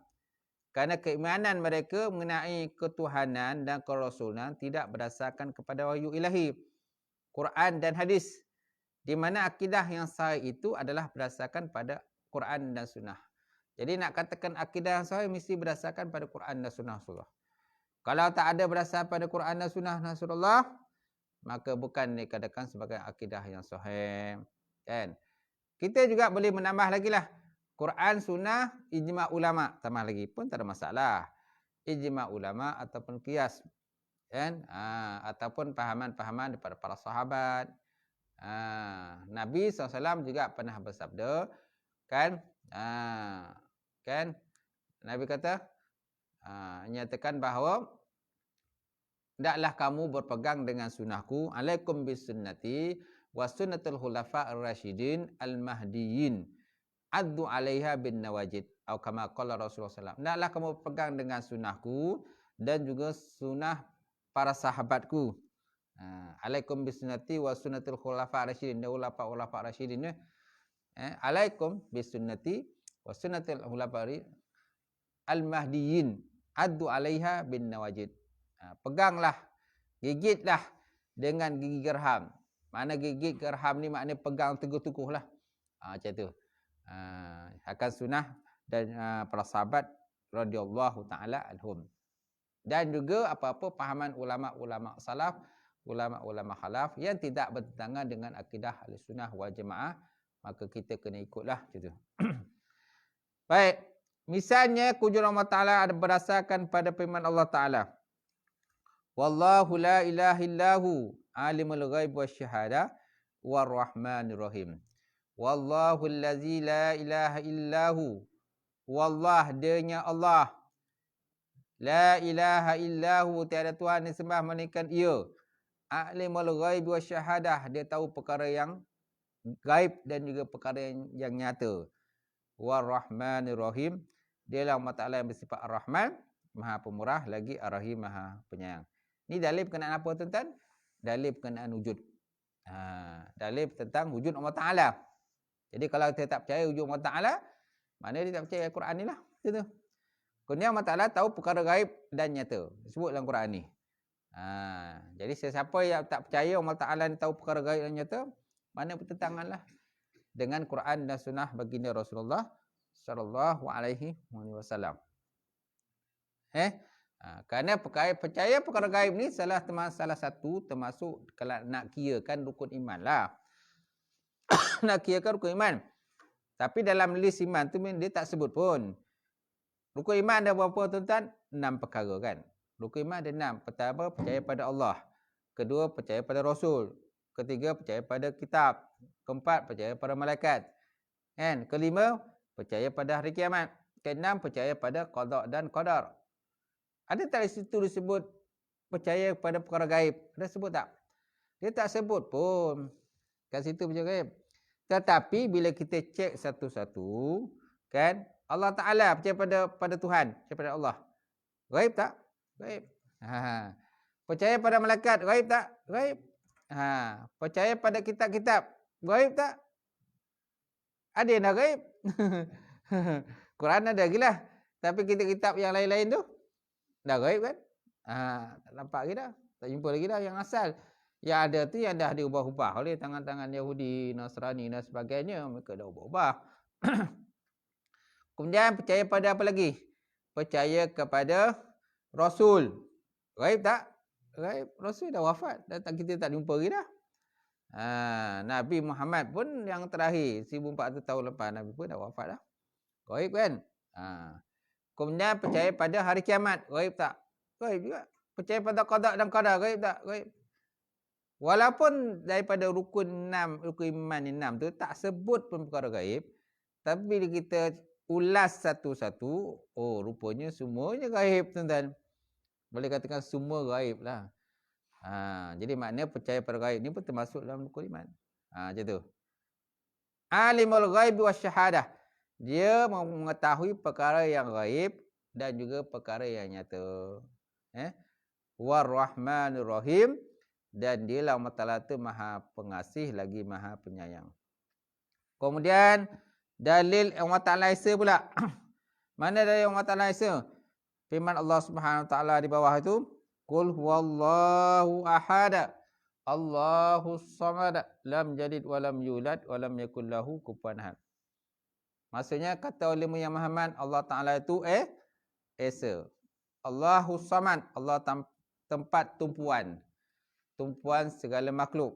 Kerana keimanan mereka mengenai ketuhanan dan kerasulan tidak berdasarkan kepada wahyu ilahi, Quran dan hadis. Di mana akidah yang sahih itu adalah berdasarkan pada Quran dan sunnah. Jadi nak katakan akidah yang sahih mesti berdasarkan pada Quran dan sunnah Rasulullah. Kalau tak ada berdasarkan pada Quran dan sunnah Rasulullah, maka bukan dikatakan sebagai akidah yang sahih. Kan? Kita juga boleh menambah lagi lah. Quran, sunnah, ijma' ulama' tambah lagi pun tak ada masalah. Ijma' ulama' ataupun qiyas. Kan? Ataupun pahaman-pahaman daripada para sahabat. Nabi SAW juga pernah bersabda. Kan? Kan? Nabi kata, nyatakan bahawa hendaklah kamu berpegang dengan sunnahku, alaikum bisunnati wa sunnatul khulafa ar-rasyidin al-mahdiyyin. Addu alaiha bin nawajid. Atau kama qala Rasulullah SAW. Hendaklah kamu pegang dengan sunnahku dan juga sunnah para sahabatku. Alaikum bisunnati wa sunnatul khulafa ar-rasyidin. Dan ulama ar-rasyidin. Alaikum bisunnati wa sunnatul khulafa al-mahdiyyin. Addu alaiha bin nawajid. Peganglah, gigitlah dengan gigi gerham. Mana gigit gerham ni maknanya pegang teguh-teguh lah. Macam tu. Akan sunnah dan para sahabat radhiyallahu taala anhum. Dan juga apa-apa pahaman ulama-ulama salaf, ulama-ulama khalaf yang tidak bertentangan dengan akidah Ahlussunnah wal Jamaah, maka kita kena ikutlah macam tu. Baik, misalnya kejujuran Allah Taala ada berdasarkan pada firman Allah Taala. Wallahu la ilaha illahu alimul ghaib wasyahada warrahmanir rahim. Wallahu allazi la ilaha illahu. Wallah denya Allah. La ilaha illahu, tiada Tuhan yang sembah melainkan Ia. Alimul ghaib wasyahadah, dia tahu perkara yang gaib dan juga perkara yang nyata. Warrahmanir rahim, dialah Allah Taala yang bersifat Ar-Rahman, Maha Pemurah, lagi Ar-Rahim, Maha Penyayang. Ini dalil berkenaan apa tuan-tuan? Dalil berkenaan wujud. Dalil tentang wujud Allah Taala. Jadi kalau kita tak percaya wujud Allah Taala, mana dia tak percaya Al-Quran ni lah. Itu. Kemudian Allah Taala tahu perkara gaib dan nyata. Disebut dalam Quran ni. Jadi sesiapa yang tak percaya Allah Taala ni tahu perkara gaib dan nyata, mana bertentanganlah dengan Quran dan sunnah baginda Rasulullah sallallahu alaihi wasallam. Kerana percaya perkara gaib ni salah satu termasuk kalau nak kirakan rukun iman lah. Nak kirakan rukun iman. Tapi dalam list iman tu dia tak sebut pun. Rukun iman ada berapa tuan-tuan? 6 perkara kan. Rukun iman ada 6. Pertama, percaya pada Allah. Kedua, percaya pada Rasul. Ketiga, percaya pada kitab. Keempat, percaya pada malaikat. Kan? Kelima, percaya pada hari kiamat. Keenam, percaya pada qada dan qadar. Ada tak di situ disebut percaya pada perkara gaib? Ada sebut tak? Dia tak sebut pun. Kat situ percaya gaib. Tetapi bila kita cek satu-satu, kan? Allah Ta'ala percaya pada Tuhan, percaya pada Allah. Gaib tak? Gaib. Percaya pada malaikat, gaib tak? Gaib. Percaya pada kitab-kitab, gaib tak? Ada yang dah gaib. Quran ada lagi lah. Tapi kitab-kitab yang lain-lain tu, dah gaib kan? Tak nampak lagi dah. Tak jumpa lagi dah yang asal. Yang ada tu yang dah diubah-ubah oleh tangan-tangan Yahudi, Nasrani dan sebagainya. Mereka dah ubah-ubah. Kemudian percaya pada apa lagi? Percaya kepada Rasul. Gaib tak? Gaib. Rasul dah wafat. Kita tak jumpa lagi dah. Nabi Muhammad pun yang terakhir 1400 tahun lepas Nabi pun dah wafat dah. Gaib kan? Kemudian percaya pada hari kiamat. Gaib tak? Gaib juga. Percaya pada qada dan qadar. Gaib tak? Gaib. Walaupun daripada rukun iman 6 tu tak sebut pun perkara gaib, tapi bila kita ulas satu-satu, rupanya semuanya gaib tuan-tuan. Boleh katakan semua gaib lah. Jadi maknanya percaya pada gaib ni pun termasuk dalam rukun iman. Macam tu. Alimul ghaib wasyahadah. Dia mengetahui perkara yang gaib dan juga perkara yang nyata. War-Rahmanir Rahim. Dan dialah Allah Ta'ala tu Maha Pengasih lagi Maha Penyayang. Kemudian dalil Allah Ta'ala Esa pula. Mana dalil Allah Ta'ala Esa? Firman Allah Subhanahu Wa Ta'ala di bawah itu, Qul huwallahu ahad, Allahus samad, lam yalid wa lam yulad wa lam yakul lahu kufuwan ahad. Maksudnya kata oleh Yang Muhammad, Allah Ta'ala itu Esa. Allahus samad, Allah tempat tumpuan segala makhluk.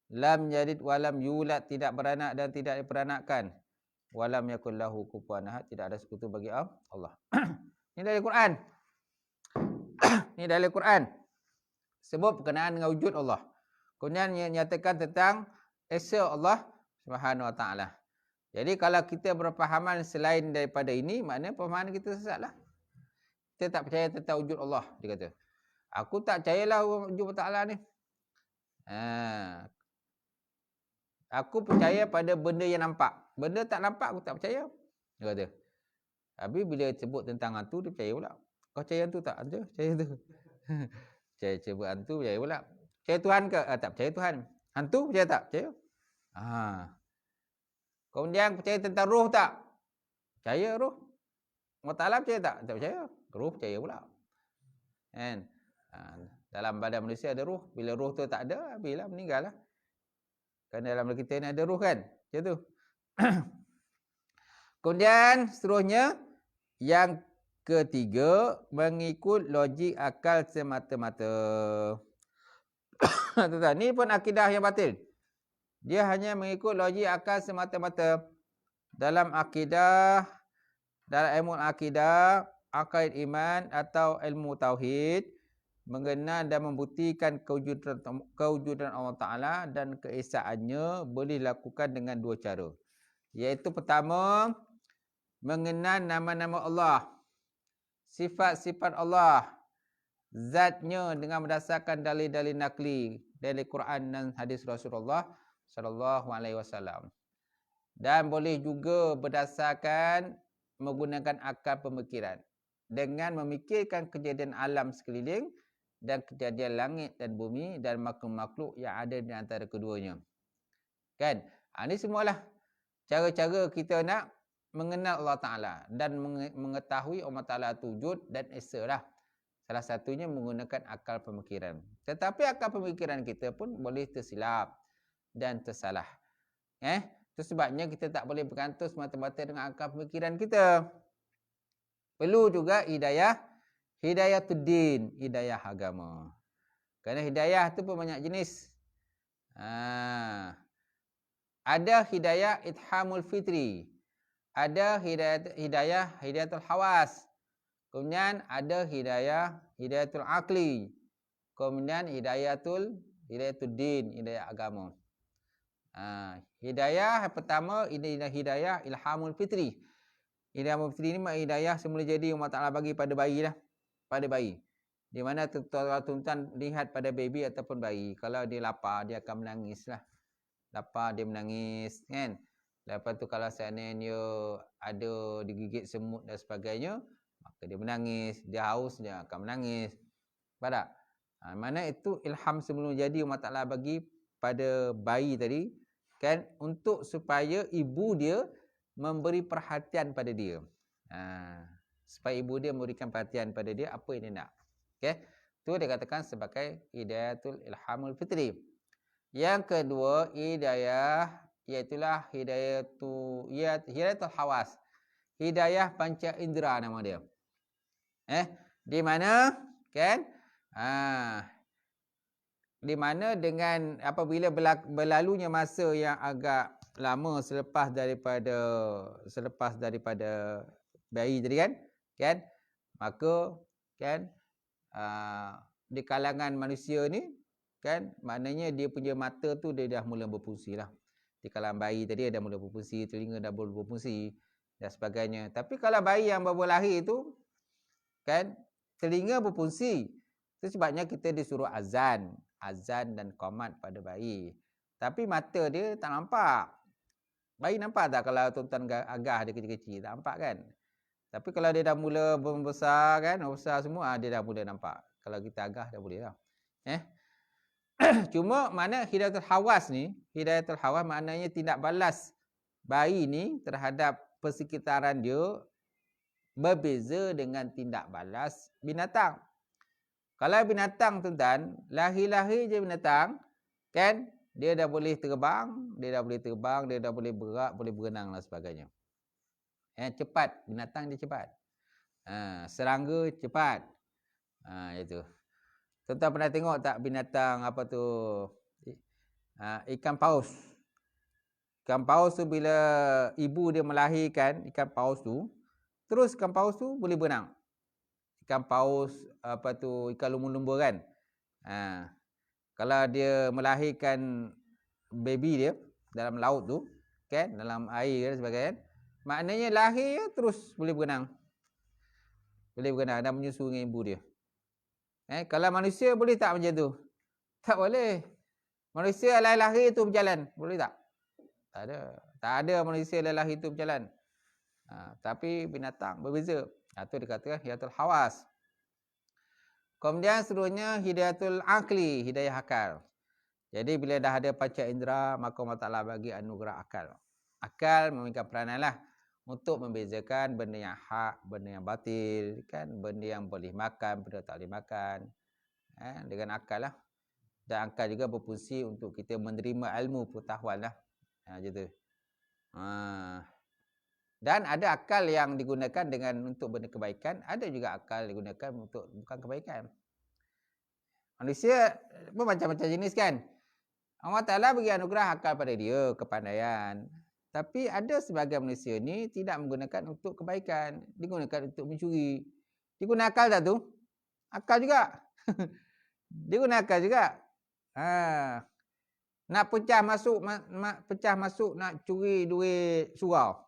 Lam yalid walam yulad, tidak beranak dan tidak diperanakkan. Walam yakul lahu kufuwan ahad, tidak ada sekutu bagi Allah. Ini dari Quran. Ini dari Quran. Sebut berkenaan dengan wujud Allah. Kemudian nyatakan tentang esa Allah Subhanahu Wa Taala. Jadi kalau kita berpahaman selain daripada ini, maknanya pemahaman kita sesatlah. Kita tak percaya tentang wujud Allah, dia kata. Aku tak percayalah wujud Allah Ta'ala ni. Aku percaya pada benda yang nampak. Benda tak nampak aku tak percaya. Dia kata. Tapi bila sebut tentang hantu, dia percaya pula. Kau percaya hantu tak? Percaya hantu. Percaya hantu, percaya pula. Percaya Tuhan ke? Tak percaya Tuhan. Hantu percaya tak? Percaya. Kemudian percaya tentang roh tak? Percaya roh. Allah Ta'ala percaya tak? Tak percaya. Roh percaya pula. Kan? Dalam badan manusia ada roh. Bila roh tu tak ada, habislah, meninggal lah. Kan dalam kita ni ada roh kan? Macam tu. Kemudian seterusnya yang ketiga, mengikut logik akal semata-mata. Tuan-tuan, ni pun akidah yang batil. Dia hanya mengikut logik akal semata-mata. Dalam akidah, dalam ilmu akidah, akaid iman atau ilmu tauhid, mengenal dan membuktikan kewujudan Allah Ta'ala dan keesaannya boleh dilakukan dengan dua cara. Iaitu pertama, mengenal nama-nama Allah, sifat-sifat Allah, zatnya dengan berdasarkan dalil-dalil nakli dari Quran dan hadis Rasulullah sallallahu alaihi wasallam. Dan boleh juga berdasarkan menggunakan akal pemikiran dengan memikirkan kejadian alam sekeliling dan kejadian langit dan bumi dan makhluk-makhluk yang ada di antara keduanya. Kan? Ini semualah cara-cara kita nak mengenal Allah Ta'ala dan mengetahui Allah Ta'ala itu wujud dan esa lah. Salah satunya menggunakan akal pemikiran. Tetapi akal pemikiran kita pun boleh tersilap dan tersalah. Itu sebabnya kita tak boleh bergantung semata-mata dengan akal pemikiran kita. Perlu juga hidayah, hidayatuddin, hidayah agama. Kerana hidayah tu pun banyak jenis. Ada hidayah ithamul fitri. Ada hidayatul hawas. Kemudian ada hidayatul akli. Kemudian hidayatuddin, hidayah agama. Hidayah yang pertama, ini hidayah ilhamul fitri. Hidayah fitri ni hidayah semula jadi Allah Ta'ala bagi pada bayi lah. Pada bayi. Di mana tuan-tuan lihat pada baby ataupun bayi. Kalau dia lapar, dia akan menangis lah. Lapar, dia menangis, kan? Lepas tu kalau seandainya ada digigit semut dan sebagainya, maka dia menangis. Dia haus, dia akan menangis. Faham tak? Mana itu ilham sebelum jadi Allah Ta'ala bagi pada bayi tadi, kan? Untuk supaya ibu dia memberi perhatian pada dia. Supaya ibu dia memberikan perhatian pada dia, apa yang dia nak. Okay? Itu dia katakan sebagai hidayatul ilhamul fitri. Yang kedua, hidayah, iaitulah hidayatul hawas. Hidayah panca indera nama dia. Di mana, kan? Di mana dengan apabila berlalunya masa yang agak lama selepas daripada bayi tadi, kan? Maka, kan? Di kalangan manusia ni, kan, maknanya dia punya mata tu dia dah mula berfungsi lah. Di kalangan bayi tadi dah mula berfungsi, telinga dah mula berfungsi dan sebagainya. Tapi kalau bayi yang baru lahir tu, kan, telinga berfungsi. Itu sebabnya kita disuruh azan dan qomat pada bayi. Tapi mata dia tak nampak. Bayi nampak tak kalau tuan-tuan agah dia kecil-kecil? Tak nampak, kan? Tapi kalau dia dah mula membesar, kan, besar semua, dia dah mula nampak. Kalau kita agah dah boleh lah. Cuma mana hidayatul hawas ni, hidayatul hawas maknanya tindak balas bayi ni terhadap persekitaran dia berbeza dengan tindak balas binatang. Kalau binatang, tuan-tuan, lahir-lahir je binatang, kan, dia dah boleh terbang, dia dah boleh berak, boleh berenang dan sebagainya. Cepat, binatang dia cepat. Serangga cepat. Itu. Tuan-tuan pernah tengok tak binatang apa tu? Ikan paus. Ikan paus tu bila ibu dia melahirkan ikan paus tu, terus ikan paus tu boleh berenang. Ikan paus apa tu, ikan lumba-lumba, kan? Kalau dia melahirkan baby dia dalam laut tu, kan, dalam air dan sebagainya, maknanya lahir terus boleh berenang. Boleh berenang dan menyusu dengan ibu dia. Kalau manusia boleh tak macam tu? Tak boleh. Manusia lahir tu berjalan, boleh tak? Tak ada. Tak ada manusia lahir tu berjalan. Tapi binatang berbeza. Itu dikatakan hidayatul hawas. Kemudian seterusnya hidayatul akli, hidayah akal. Jadi bila dah ada panca indera, maka Allah Ta'ala bagi anugerah akal. Akal memiliki peranan lah untuk membezakan benda yang hak, benda yang batil, kan, benda yang boleh makan, benda tak boleh makan. Dengan akal lah. Dan akal juga berfungsi untuk kita menerima ilmu pengetahuan lah. Macam tu. Dan ada akal yang digunakan untuk benda kebaikan, ada juga akal digunakan untuk bukan kebaikan. Manusia pun macam-macam jenis kan. Allah Ta'ala bagi anugerah akal pada dia, kepandaian. Tapi ada sebahagian manusia ni tidak menggunakan untuk kebaikan. Digunakan untuk mencuri. Dia guna akal tak tu? Akal juga. Dia guna akal juga. Nak pecah masuk nak curi duit surau.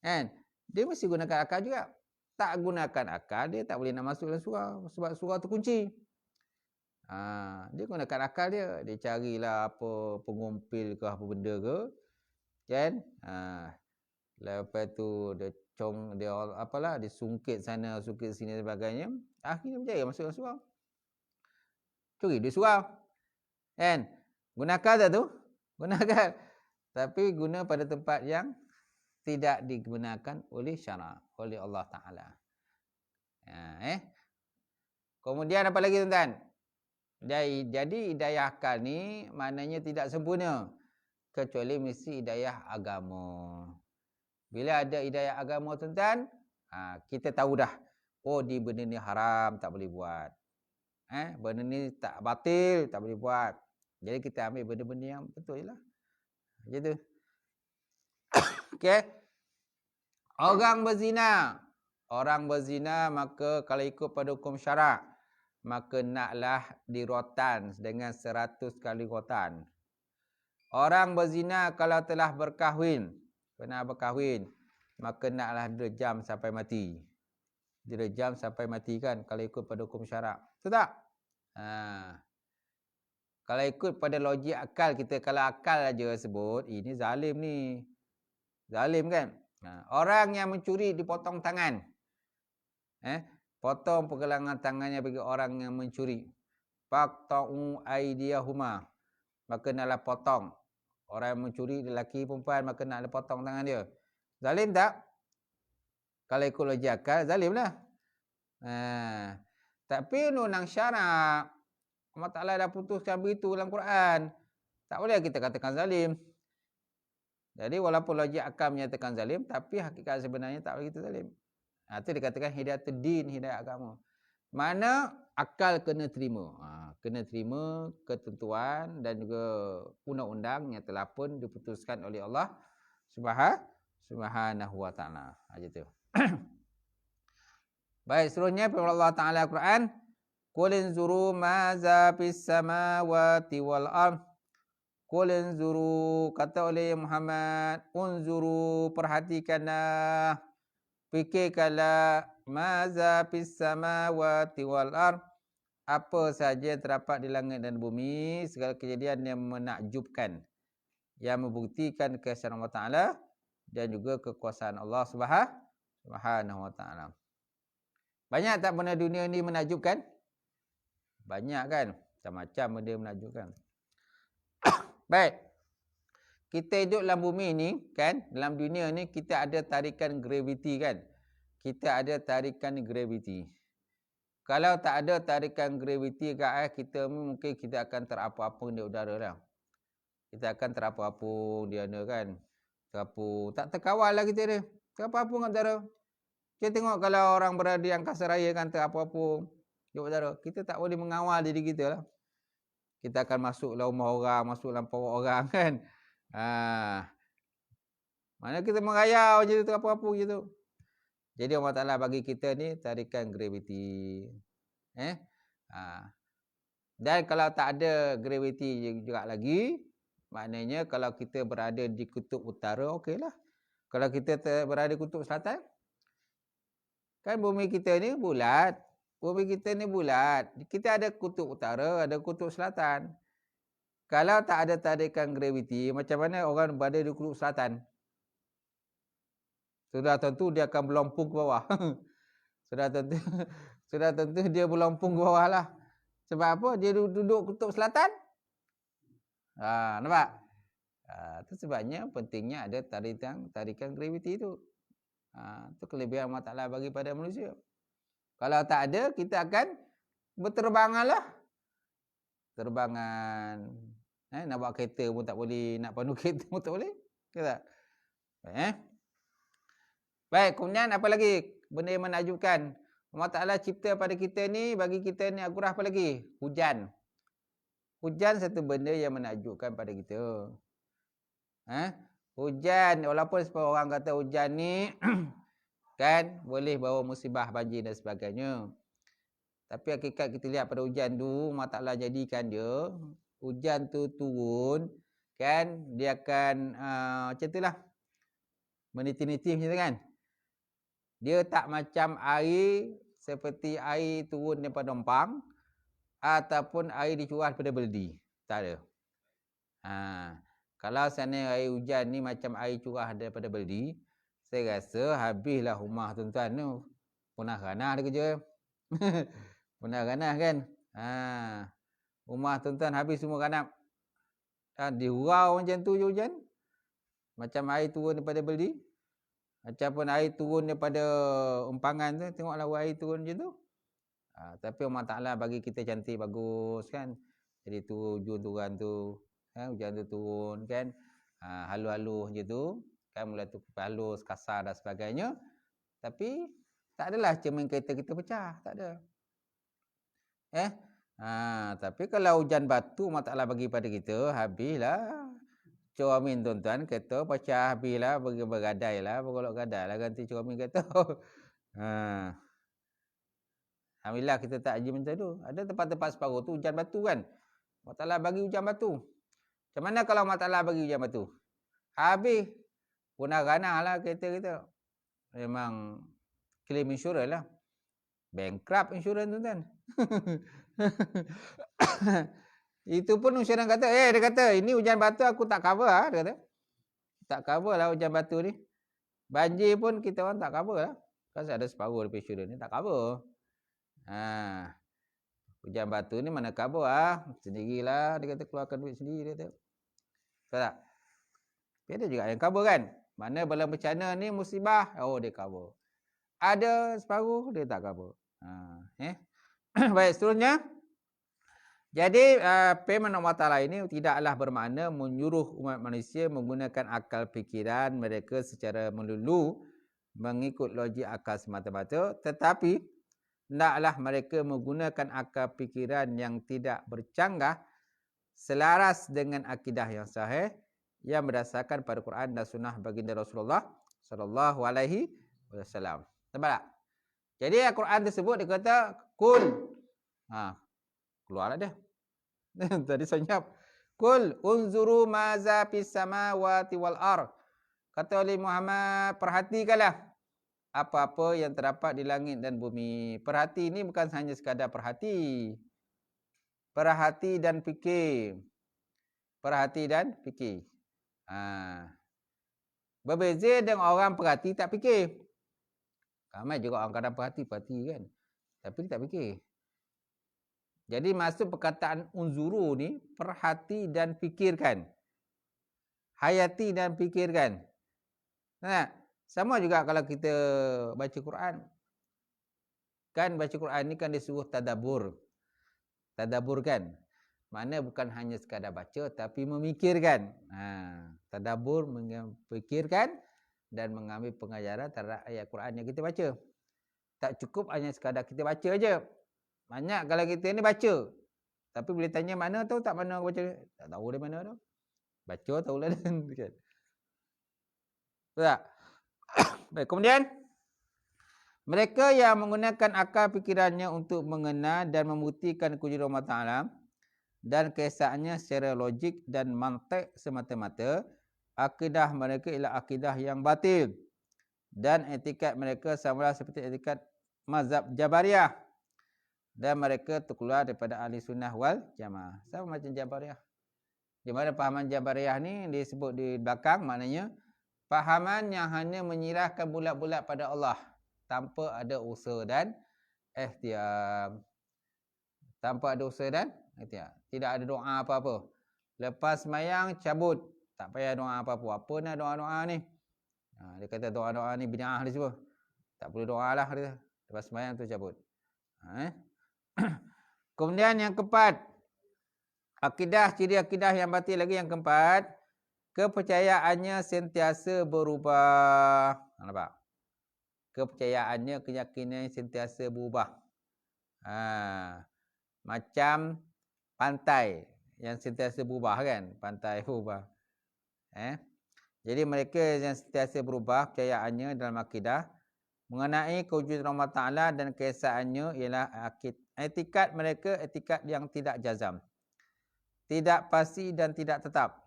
Kan? Dia mesti gunakan akal juga. Tak gunakan akal, dia tak boleh nak masuk dalam surau. Sebab surau tu kunci. Dia gunakan akal dia. Dia carilah apa pengumpil ke apa benda ke. Kan? Lepas tu dia apalah, dia sungkit sana, sungkit sini dan sebagainya. Akhirnya berjaya masuk dalam surau. Curi duit surau. Kan? Guna akal tak tu? Guna akal. Tapi guna pada tempat yang tidak digunakan oleh syarak, oleh Allah Ta'ala. Kemudian apa lagi tuan-tuan? Jadi hidayah akal ni maknanya tidak sempurna kecuali mesti hidayah agama. Bila ada hidayah agama tuan-tuan, kita tahu dah, oh di benda ni haram, tak boleh buat. Benda ni tak batil, tak boleh buat. Jadi kita ambil benda-benda yang betul je lah. Macam tu. Okey. Orang berzina maka kalau ikut pada hukum syarak, maka naklah dirotan dengan 100 kali rotan. Orang berzina kalau telah berkahwin, pernah berkahwin, maka naklah direjam sampai mati. Direjam sampai mati kan kalau ikut pada hukum syarak. Betul tak? Kalau ikut pada logik akal kita, kalau akal aja sebut, ini zalim ni. Zalim kan? Orang yang mencuri dipotong tangan. Potong pergelangan tangannya bagi orang yang mencuri. Faqta'u aydiyahuma. Maka naklah potong. Orang yang mencuri, lelaki perempuan, maka naklah potong tangan dia. Zalim tak? Kalau ikut logik akal, zalim lah. Tapi undang syarak, Allah Ta'ala dah putuskan begitu dalam Quran. Tak boleh kita katakan zalim. Jadi walaupun logik akal menyatakan zalim, tapi hakikat sebenarnya tak boleh kita zalim. Itu dikatakan hidayatul din, hidayah agama. Mana akal kena terima. Kena terima ketentuan dan juga undang-undang yang telah pun diputuskan oleh Allah Subhanahu wa ta'ala. Macam tu. Baik, seterusnya firman Allah Ta'ala Al-Quran. Qul inzuru maza fis samawati wal ardh. Qul inzuru, kata oleh Muhammad, unzuru, perhatikanlah, fikirkanlah, maza fis samawati wal ardh, apa sahaja terdapat di langit dan bumi, segala kejadian yang menakjubkan, yang membuktikan keesaan Allah Ta'ala dan juga kekuasaan Allah Subhanahu wa ta'ala. Banyak tak benda dunia ni menakjubkan? Banyak kan? Macam-macam benda menakjubkan. Baik. Kita hidup dalam bumi ni kan, dalam dunia ni kita ada tarikan graviti kan. Kita ada tarikan graviti. Kalau tak ada tarikan graviti kat kita, mungkin kita akan terapung-apung di udara dah. Kita akan terapung-apung di mana kan. Terapung, tak terkawal lah kita ni. Terapung-apung kat udara. Kita tengok kalau orang berada di angkasa raya kan terapung-apung di udara. Kita tak boleh mengawal diri kita lah. Kita akan masuk dalam rumah orang, masuk dalam pawak orang kan. Mana kita merayau je tu, apa-apa je tu. Jadi Allah Ta'ala bagi kita ni tarikan graviti. Dan kalau tak ada graviti juga lagi, maknanya kalau kita berada di kutub utara, okey lah. Kalau kita berada di kutub selatan, kan bumi kita ni bulat. Bumi kita ni bulat. Kita ada kutub utara, ada kutub selatan. Kalau tak ada tarikan graviti, macam mana orang berada di kutub selatan? Sudah tentu dia akan berlompong ke bawah. Sudah tentu dia berlompong ke bawah lah. Sebab apa? Dia duduk kutub selatan. Nampak? Itu sebabnya pentingnya ada tarikan graviti tu. Itu kelebihan Allah Ta'ala bagi pada manusia. Kalau tak ada, kita akan berterbangan lah. Terbangan. Nak bawa kereta pun tak boleh. Nak pandu kereta pun tak boleh. Kita tak? Baik, kemudian apa lagi benda yang menakjubkan? Allah Ta'ala cipta pada kita ni, bagi kita ni akurah apa lagi? Hujan. Hujan satu benda yang menakjubkan pada kita. Hujan, walaupun sebahagian orang kata hujan ni kan boleh bawa musibah banjir dan sebagainya. Tapi hakikat kita lihat pada hujan tu, Allah Ta'ala jadikan dia, hujan tu turun, kan, dia akan macam itulah, meniti-niti macam tu kan. Dia tak macam air, seperti air turun daripada empang, ataupun air dicurah daripada beldi. Tak ada. Kalau seandainya air hujan ni macam air curah daripada beldi, saya rasa habislah rumah tuan-tuan tu. Punah ranah dia kerja. Punah ranah kan. Rumah tuan-tuan habis semua ranap. Dihurau macam tu je hujan. Macam air turun daripada beldi. Macam pun air turun daripada empangan tu. Tengoklah air turun macam tu. Tapi Allah Ta'ala bagi kita cantik, bagus kan. Jadi tu hujung-turun tu. Hujan tu turun kan. Halus-halus je tu. Kan mula tu halus, kasar dan sebagainya. Tapi tak adalah cermin kereta kita pecah. Tak ada. Tapi kalau hujan batu Allah Ta'ala bagi pada kita, habislah. Cermin tuan-tuan, kereta pecah, habislah, bergadai lah, bergolok gadai lah ganti cermin kereta. Alhamdulillah kita tak haji macam tu. Ada tempat-tempat separuh tu hujan batu kan. Allah Ta'ala bagi hujan batu. Macam mana kalau Allah Ta'ala bagi hujan batu? Habis. Punah ranah lah kereta kita. Memang claim insurans lah. Bankrupt insurans tuan-tuan. Itu pun insurans kata, dia kata, ini hujan batu aku tak cover lah. Dia kata. Tak cover lah hujan batu ni. Banjir pun kita orang tak cover lah. Kan ada separuh daripada insurans ni tak cover. Hujan batu ni mana cover lah. Sendirilah dia kata, keluarkan duit sendiri dia kata. Betul tak? Tapi ada juga yang cover kan. Mana bala bencana ni musibah, dia cover. Ada separuh dia tak cover. Baik, seterusnya. Jadi firman Allah Ta'ala ini tidaklah bermakna menyuruh umat manusia menggunakan akal fikiran mereka secara melulu mengikut logik akal semata-mata, tetapi hendaklah mereka menggunakan akal fikiran yang tidak bercanggah selaras dengan akidah yang sahih yang berdasarkan pada Quran dan sunnah baginda Rasulullah sallallahu alaihi wasallam. Nampak tak? Jadi Al-Quran tersebut dia kata kul. Keluarlah dia. Tadi senyap. Kul unzuru maza fis samawati wal ar. Kata oleh Muhammad, perhatikanlah apa-apa yang terdapat di langit dan bumi. Perhati ni bukan hanya sekadar perhati. Perhati dan fikir. Perhati dan fikir. Berbeza dengan orang perhati tak fikir. Ramai juga orang kadang perhati kan. Tapi dia tak fikir. Jadi maksud perkataan unzuru ni, perhati dan fikirkan. Hayati dan fikirkan. Sama juga kalau kita baca Quran. Kan baca Quran ni kan disuruh tadabbur. Tadabbur kan. Makna bukan hanya sekadar baca tapi memikirkan. Tadabbur memikirkan dan mengambil pengajaran terhadap ayat Quran yang kita baca. Tak cukup hanya sekadar kita baca aja. Banyak kalau kita ni baca. Tapi boleh tanya mana tahu tak mana baca. Tak tahu dari mana tu. Baca tahu lah kan. Betul tak? Baik, kemudian mereka yang menggunakan akal fikirannya untuk mengenal dan membuktikan kewujudan Allah Ta'ala dan keesaannya secara logik dan mantik semata-mata, akidah mereka ialah akidah yang batil dan etikat mereka samalah seperti etikat mazhab Jabariyah dan mereka terkeluar daripada ahli sunnah wal jamaah. Sama macam Jabariyah. Di mana pahaman Jabariyah ni disebut di belakang, maknanya pahaman yang hanya menyerahkan bulat-bulat pada Allah tanpa ada usaha dan ikhtiar. Tanpa ada usaha dan ikhtiar. Tidak ada doa apa-apa. Lepas semayang cabut. Tak payah doa apa-apa. Apa nak doa-doa ni? Dia kata doa-doa ni bid'ah dia semua. Tak perlu doa lah dia. Lepas semayang tu cabut. Kemudian yang keempat. Akidah, ciri akidah yang batil lagi yang keempat. kepercayaannya sentiasa berubah. Nampak? Kepercayaannya, keyakinan sentiasa berubah. Macam pantai yang sentiasa berubah kan? Pantai berubah. Jadi mereka yang sentiasa berubah percayaannya dalam akidah mengenai kewujudan Allah Ta'ala dan keesaannya ialah etikat mereka, etikat yang tidak jazam. Tidak pasti dan tidak tetap.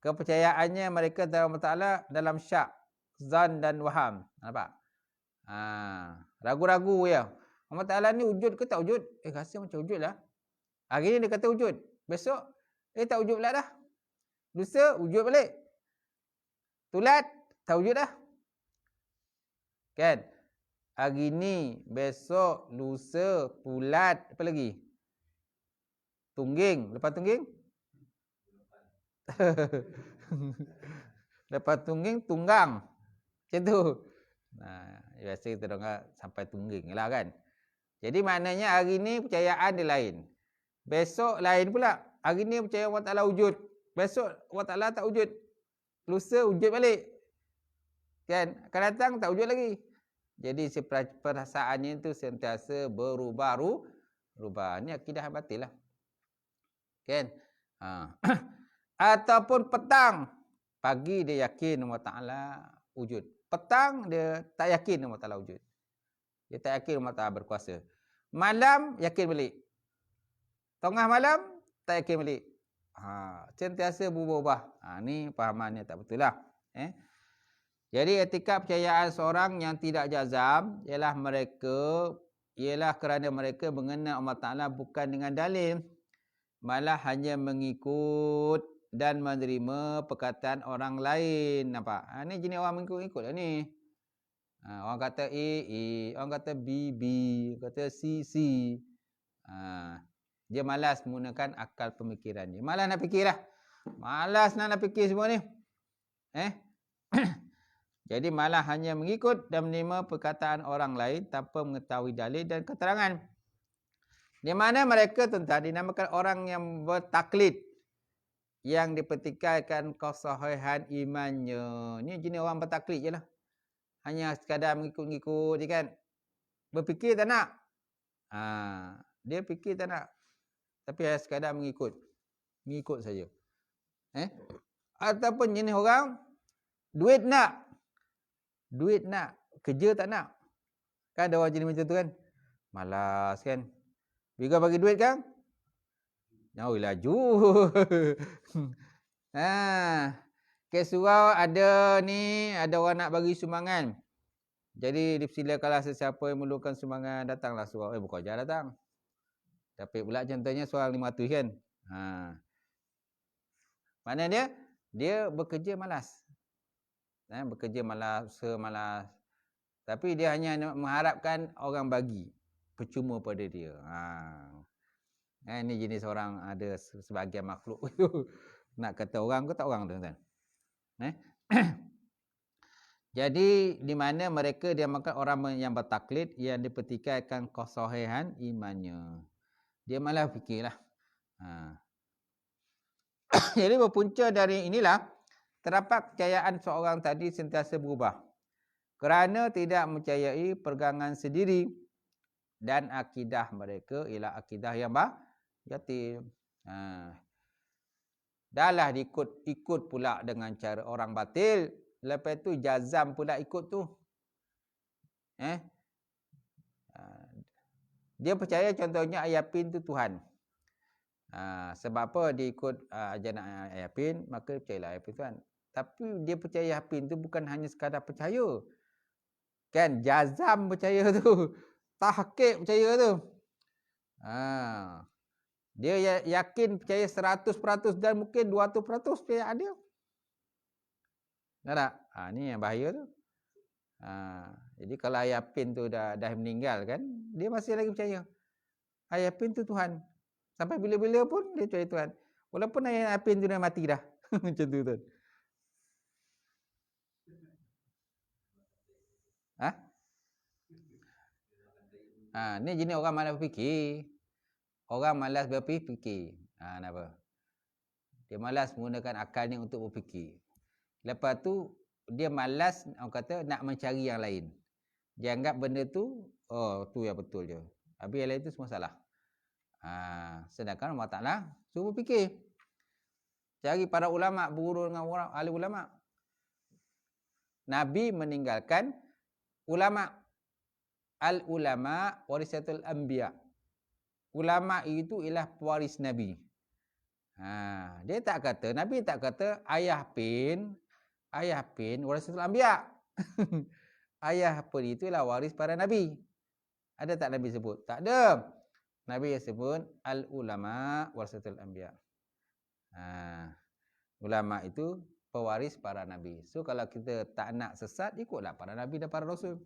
Kepercayaannya mereka dalam Allah Ta'ala dalam syak, zan dan waham. Nampak? Ragu-ragu ya. Allah Ta'ala ni wujud ke tak wujud? Rasa macam wujud lah. Hari ni dia kata wujud. Besok, tak wujud pula dah. Lusa, wujud balik. Tulat, tak wujud dah. Kan? Hari ni, besok, lusa, pulat, apa lagi? Tungging. Lepas tungging? Lepas tungging, tunggang. Macam tu. Biasa kita dengar sampai tungging lah kan. Jadi maknanya hari ni percayaan dia lain. Besok lain pula. Hari ni percaya Allah Ta'ala wujud. Besok Allah Ta'ala tak wujud. Lusa wujud balik. Kan? Akan datang tak wujud lagi. Jadi perasaannya tu sentiasa berubah. Ni akidah batil lah. Kan? Ataupun petang. Pagi dia yakin Allah Ta'ala wujud. Petang dia tak yakin Allah Ta'ala wujud. Dia tak yakin Allah Ta'ala berkuasa. Malam yakin balik. Tengah malam tak yakin balik. Sentiasa berubah. Ni fahamannya tak betul lah. Jadi etikat percayaan seorang yang tidak jazam ialah kerana mereka mengenal Allah Ta'ala bukan dengan dalil, malah hanya mengikut dan menerima perkataan orang lain. Nampak? Ni jenis orang mengikut-ikut lah ni. Orang kata A, orang kata B, orang kata C. Dia malas menggunakan akal pemikiran dia. Malas nak fikir lah. Malas nak fikir semua ni. Jadi malah hanya mengikut dan menerima perkataan orang lain tanpa mengetahui dalil dan keterangan. Di mana mereka tentang dinamakan orang yang bertaklid. Yang dipertikaikan kesahihan imannya. Ni jenis orang bertaklid je lah. Hanya sekadar mengikut-ngikut je kan. Berfikir tak nak. Dia fikir tak nak. Tapi hanya sekadar mengikut. Mengikut saja. Ataupun jenis orang duit nak. Duit nak. Kerja tak nak. Kan ada orang jenis macam tu kan. Malas kan. Bila bagi duit kan. Jauh laju. Kes surau ada ni. Ada orang nak bagi sumbangan. Jadi dipersilakanlah sesiapa yang memerlukan sumbangan. Datanglah surau. Bukan ajar datang. Tapi pula contohnya seorang 500 kan. Mana dia bekerja malas. Bekerja malas, usaha malas. Tapi dia hanya mengharapkan orang bagi. Percuma pada dia. Ini jenis orang, ada sebahagian makhluk. Nak kata orang ke tak orang tu kan. Jadi di mana mereka dia makan orang yang bertaklid yang dipertikaikan kesahihan imannya. Dia malah fikirlah. Jadi berpunca dari inilah terdapat kepercayaan seorang tadi sentiasa berubah. Kerana tidak mempercayai pegangan sendiri dan akidah mereka ialah akidah yang batil. Dahlah ikut pula dengan cara orang batil. Lepas tu jazam pula ikut tu. Dia percaya contohnya Ayapin tu Tuhan. Sebab apa dia ikut ajaran Ayapin, maka percayalah Ayapin Tuhan. Tapi dia percaya Ayapin tu bukan hanya sekadar percaya. Kan jazam percaya tu. Tahqiq percaya tu. Dia yakin percaya 100% dan mungkin 200% percayaan dia. Tak? Ni yang bahaya tu. Jadi kalau Ayapin tu dah meninggal kan, dia masih lagi percaya. Ayapin tu Tuhan. Sampai bila-bila pun dia percaya Tuhan. Walaupun Ayapin tu dah mati dah. Macam tu tu. Ni jenis orang malas berfikir. Orang malas berfikir. Kenapa? Dia malas menggunakan akalnya untuk berfikir. Lepas tu dia malas, orang kata, nak mencari yang lain. Dia anggap benda tu, oh tu yang betul je. Habis yang lain tu semua salah. Sedangkan Allah Ta'ala suruh fikir. Cari para ulama, berguru dengan orang ahli ulama. Nabi meninggalkan ulama. Al-ulama warisatul anbiya. Ulama itu ialah pewaris Nabi. Dia tak kata, Nabi tak kata ayah pin warisatul anbiya. Ayah pin itu ialah waris para Nabi. Ada tak Nabi sebut? Tak ada. Nabi yang sebut al-ulama warisatul anbiya. Ulama itu pewaris para Nabi. So kalau kita tak nak sesat, ikutlah para Nabi dan para Rasul.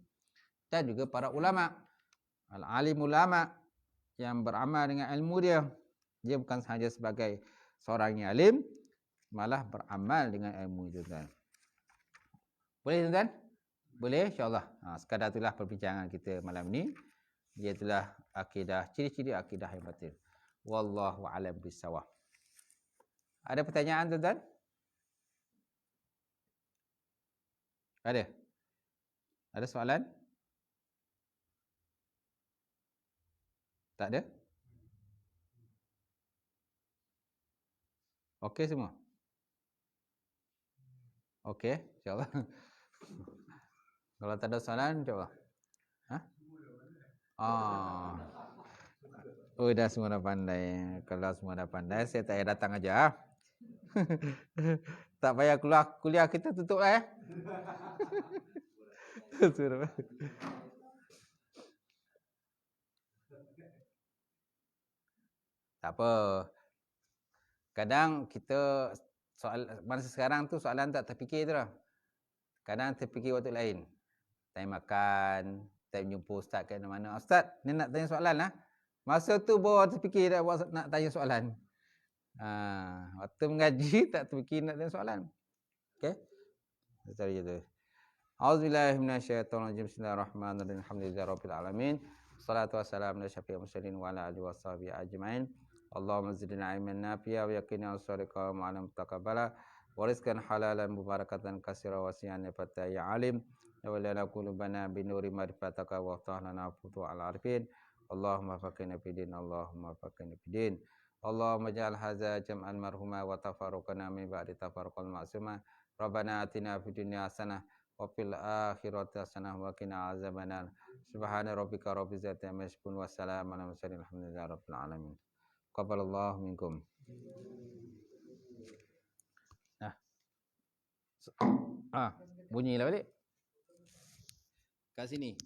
Dan juga para ulama. Al-alim ulama yang beramal dengan ilmu dia. Dia bukan sahaja sebagai seorang yang alim, malah beramal dengan ilmu itu, tuan. Boleh, tuan? Boleh, insyaAllah. Sekadar itulah perbincangan kita malam ni. Iaitulah akidah, ciri-ciri akidah yang batil. Wallahu a'lam bissawab. Ada pertanyaan, tuan-tuan? Ada? Ada soalan? Tak ada? Okey semua? Okey, insyaAllah. Kalau tak ada soalan, cuba. Oh, dah semua dah pandai. Kalau semua dah pandai, saya tak payah datang aja. Tak payah keluar kuliah, kita tutup lah ya. Tak apa. Kadang kita masa sekarang tu soalan tak terfikir tu lah. Kadang terfikir waktu lain. Time makan, time jumpa ustaz kat mana-mana. Ustaz, ni nak tanya soalan lah. Masa tu baru terfikir nak tanya soalan. Waktu mengaji tak terfikir nak tanya soalan. Okey? Cari je tu. Auzubillahiminasyaitonirrajim. Bismillahirrahmanirrahim. Alhamdulillahirabbil alamin. Wassalatu wassalamu ala syafi'il mursalin wa ala alihi washabihi ajmain. Allahumma zidna ilman nafi'a wa yaqina as-sadiqa wa alam taqabbala wa rizqan halalan mubarakatan katsira wa siyan fata ya alim wa lana qulubana bi nuri ma'rifataka wa tahlana futu al-arifin. Allahumma faqina fid-din, Allahumma faqina fid-din. Allahumma ja'al hadza jam'an marhuma wa tafarruqana min ba'di tafarruqal ma'suma. Rabbana atina fid dunya hasanah wa fil akhirati hasanah wa qina azabannar. Subhana rabbika rabbil izzati amma yasifun wa salamun alal mursalin walhamdulillahi rabbil alamin. Qabbalallahu minkum. Bunyilah balik. Kat sini.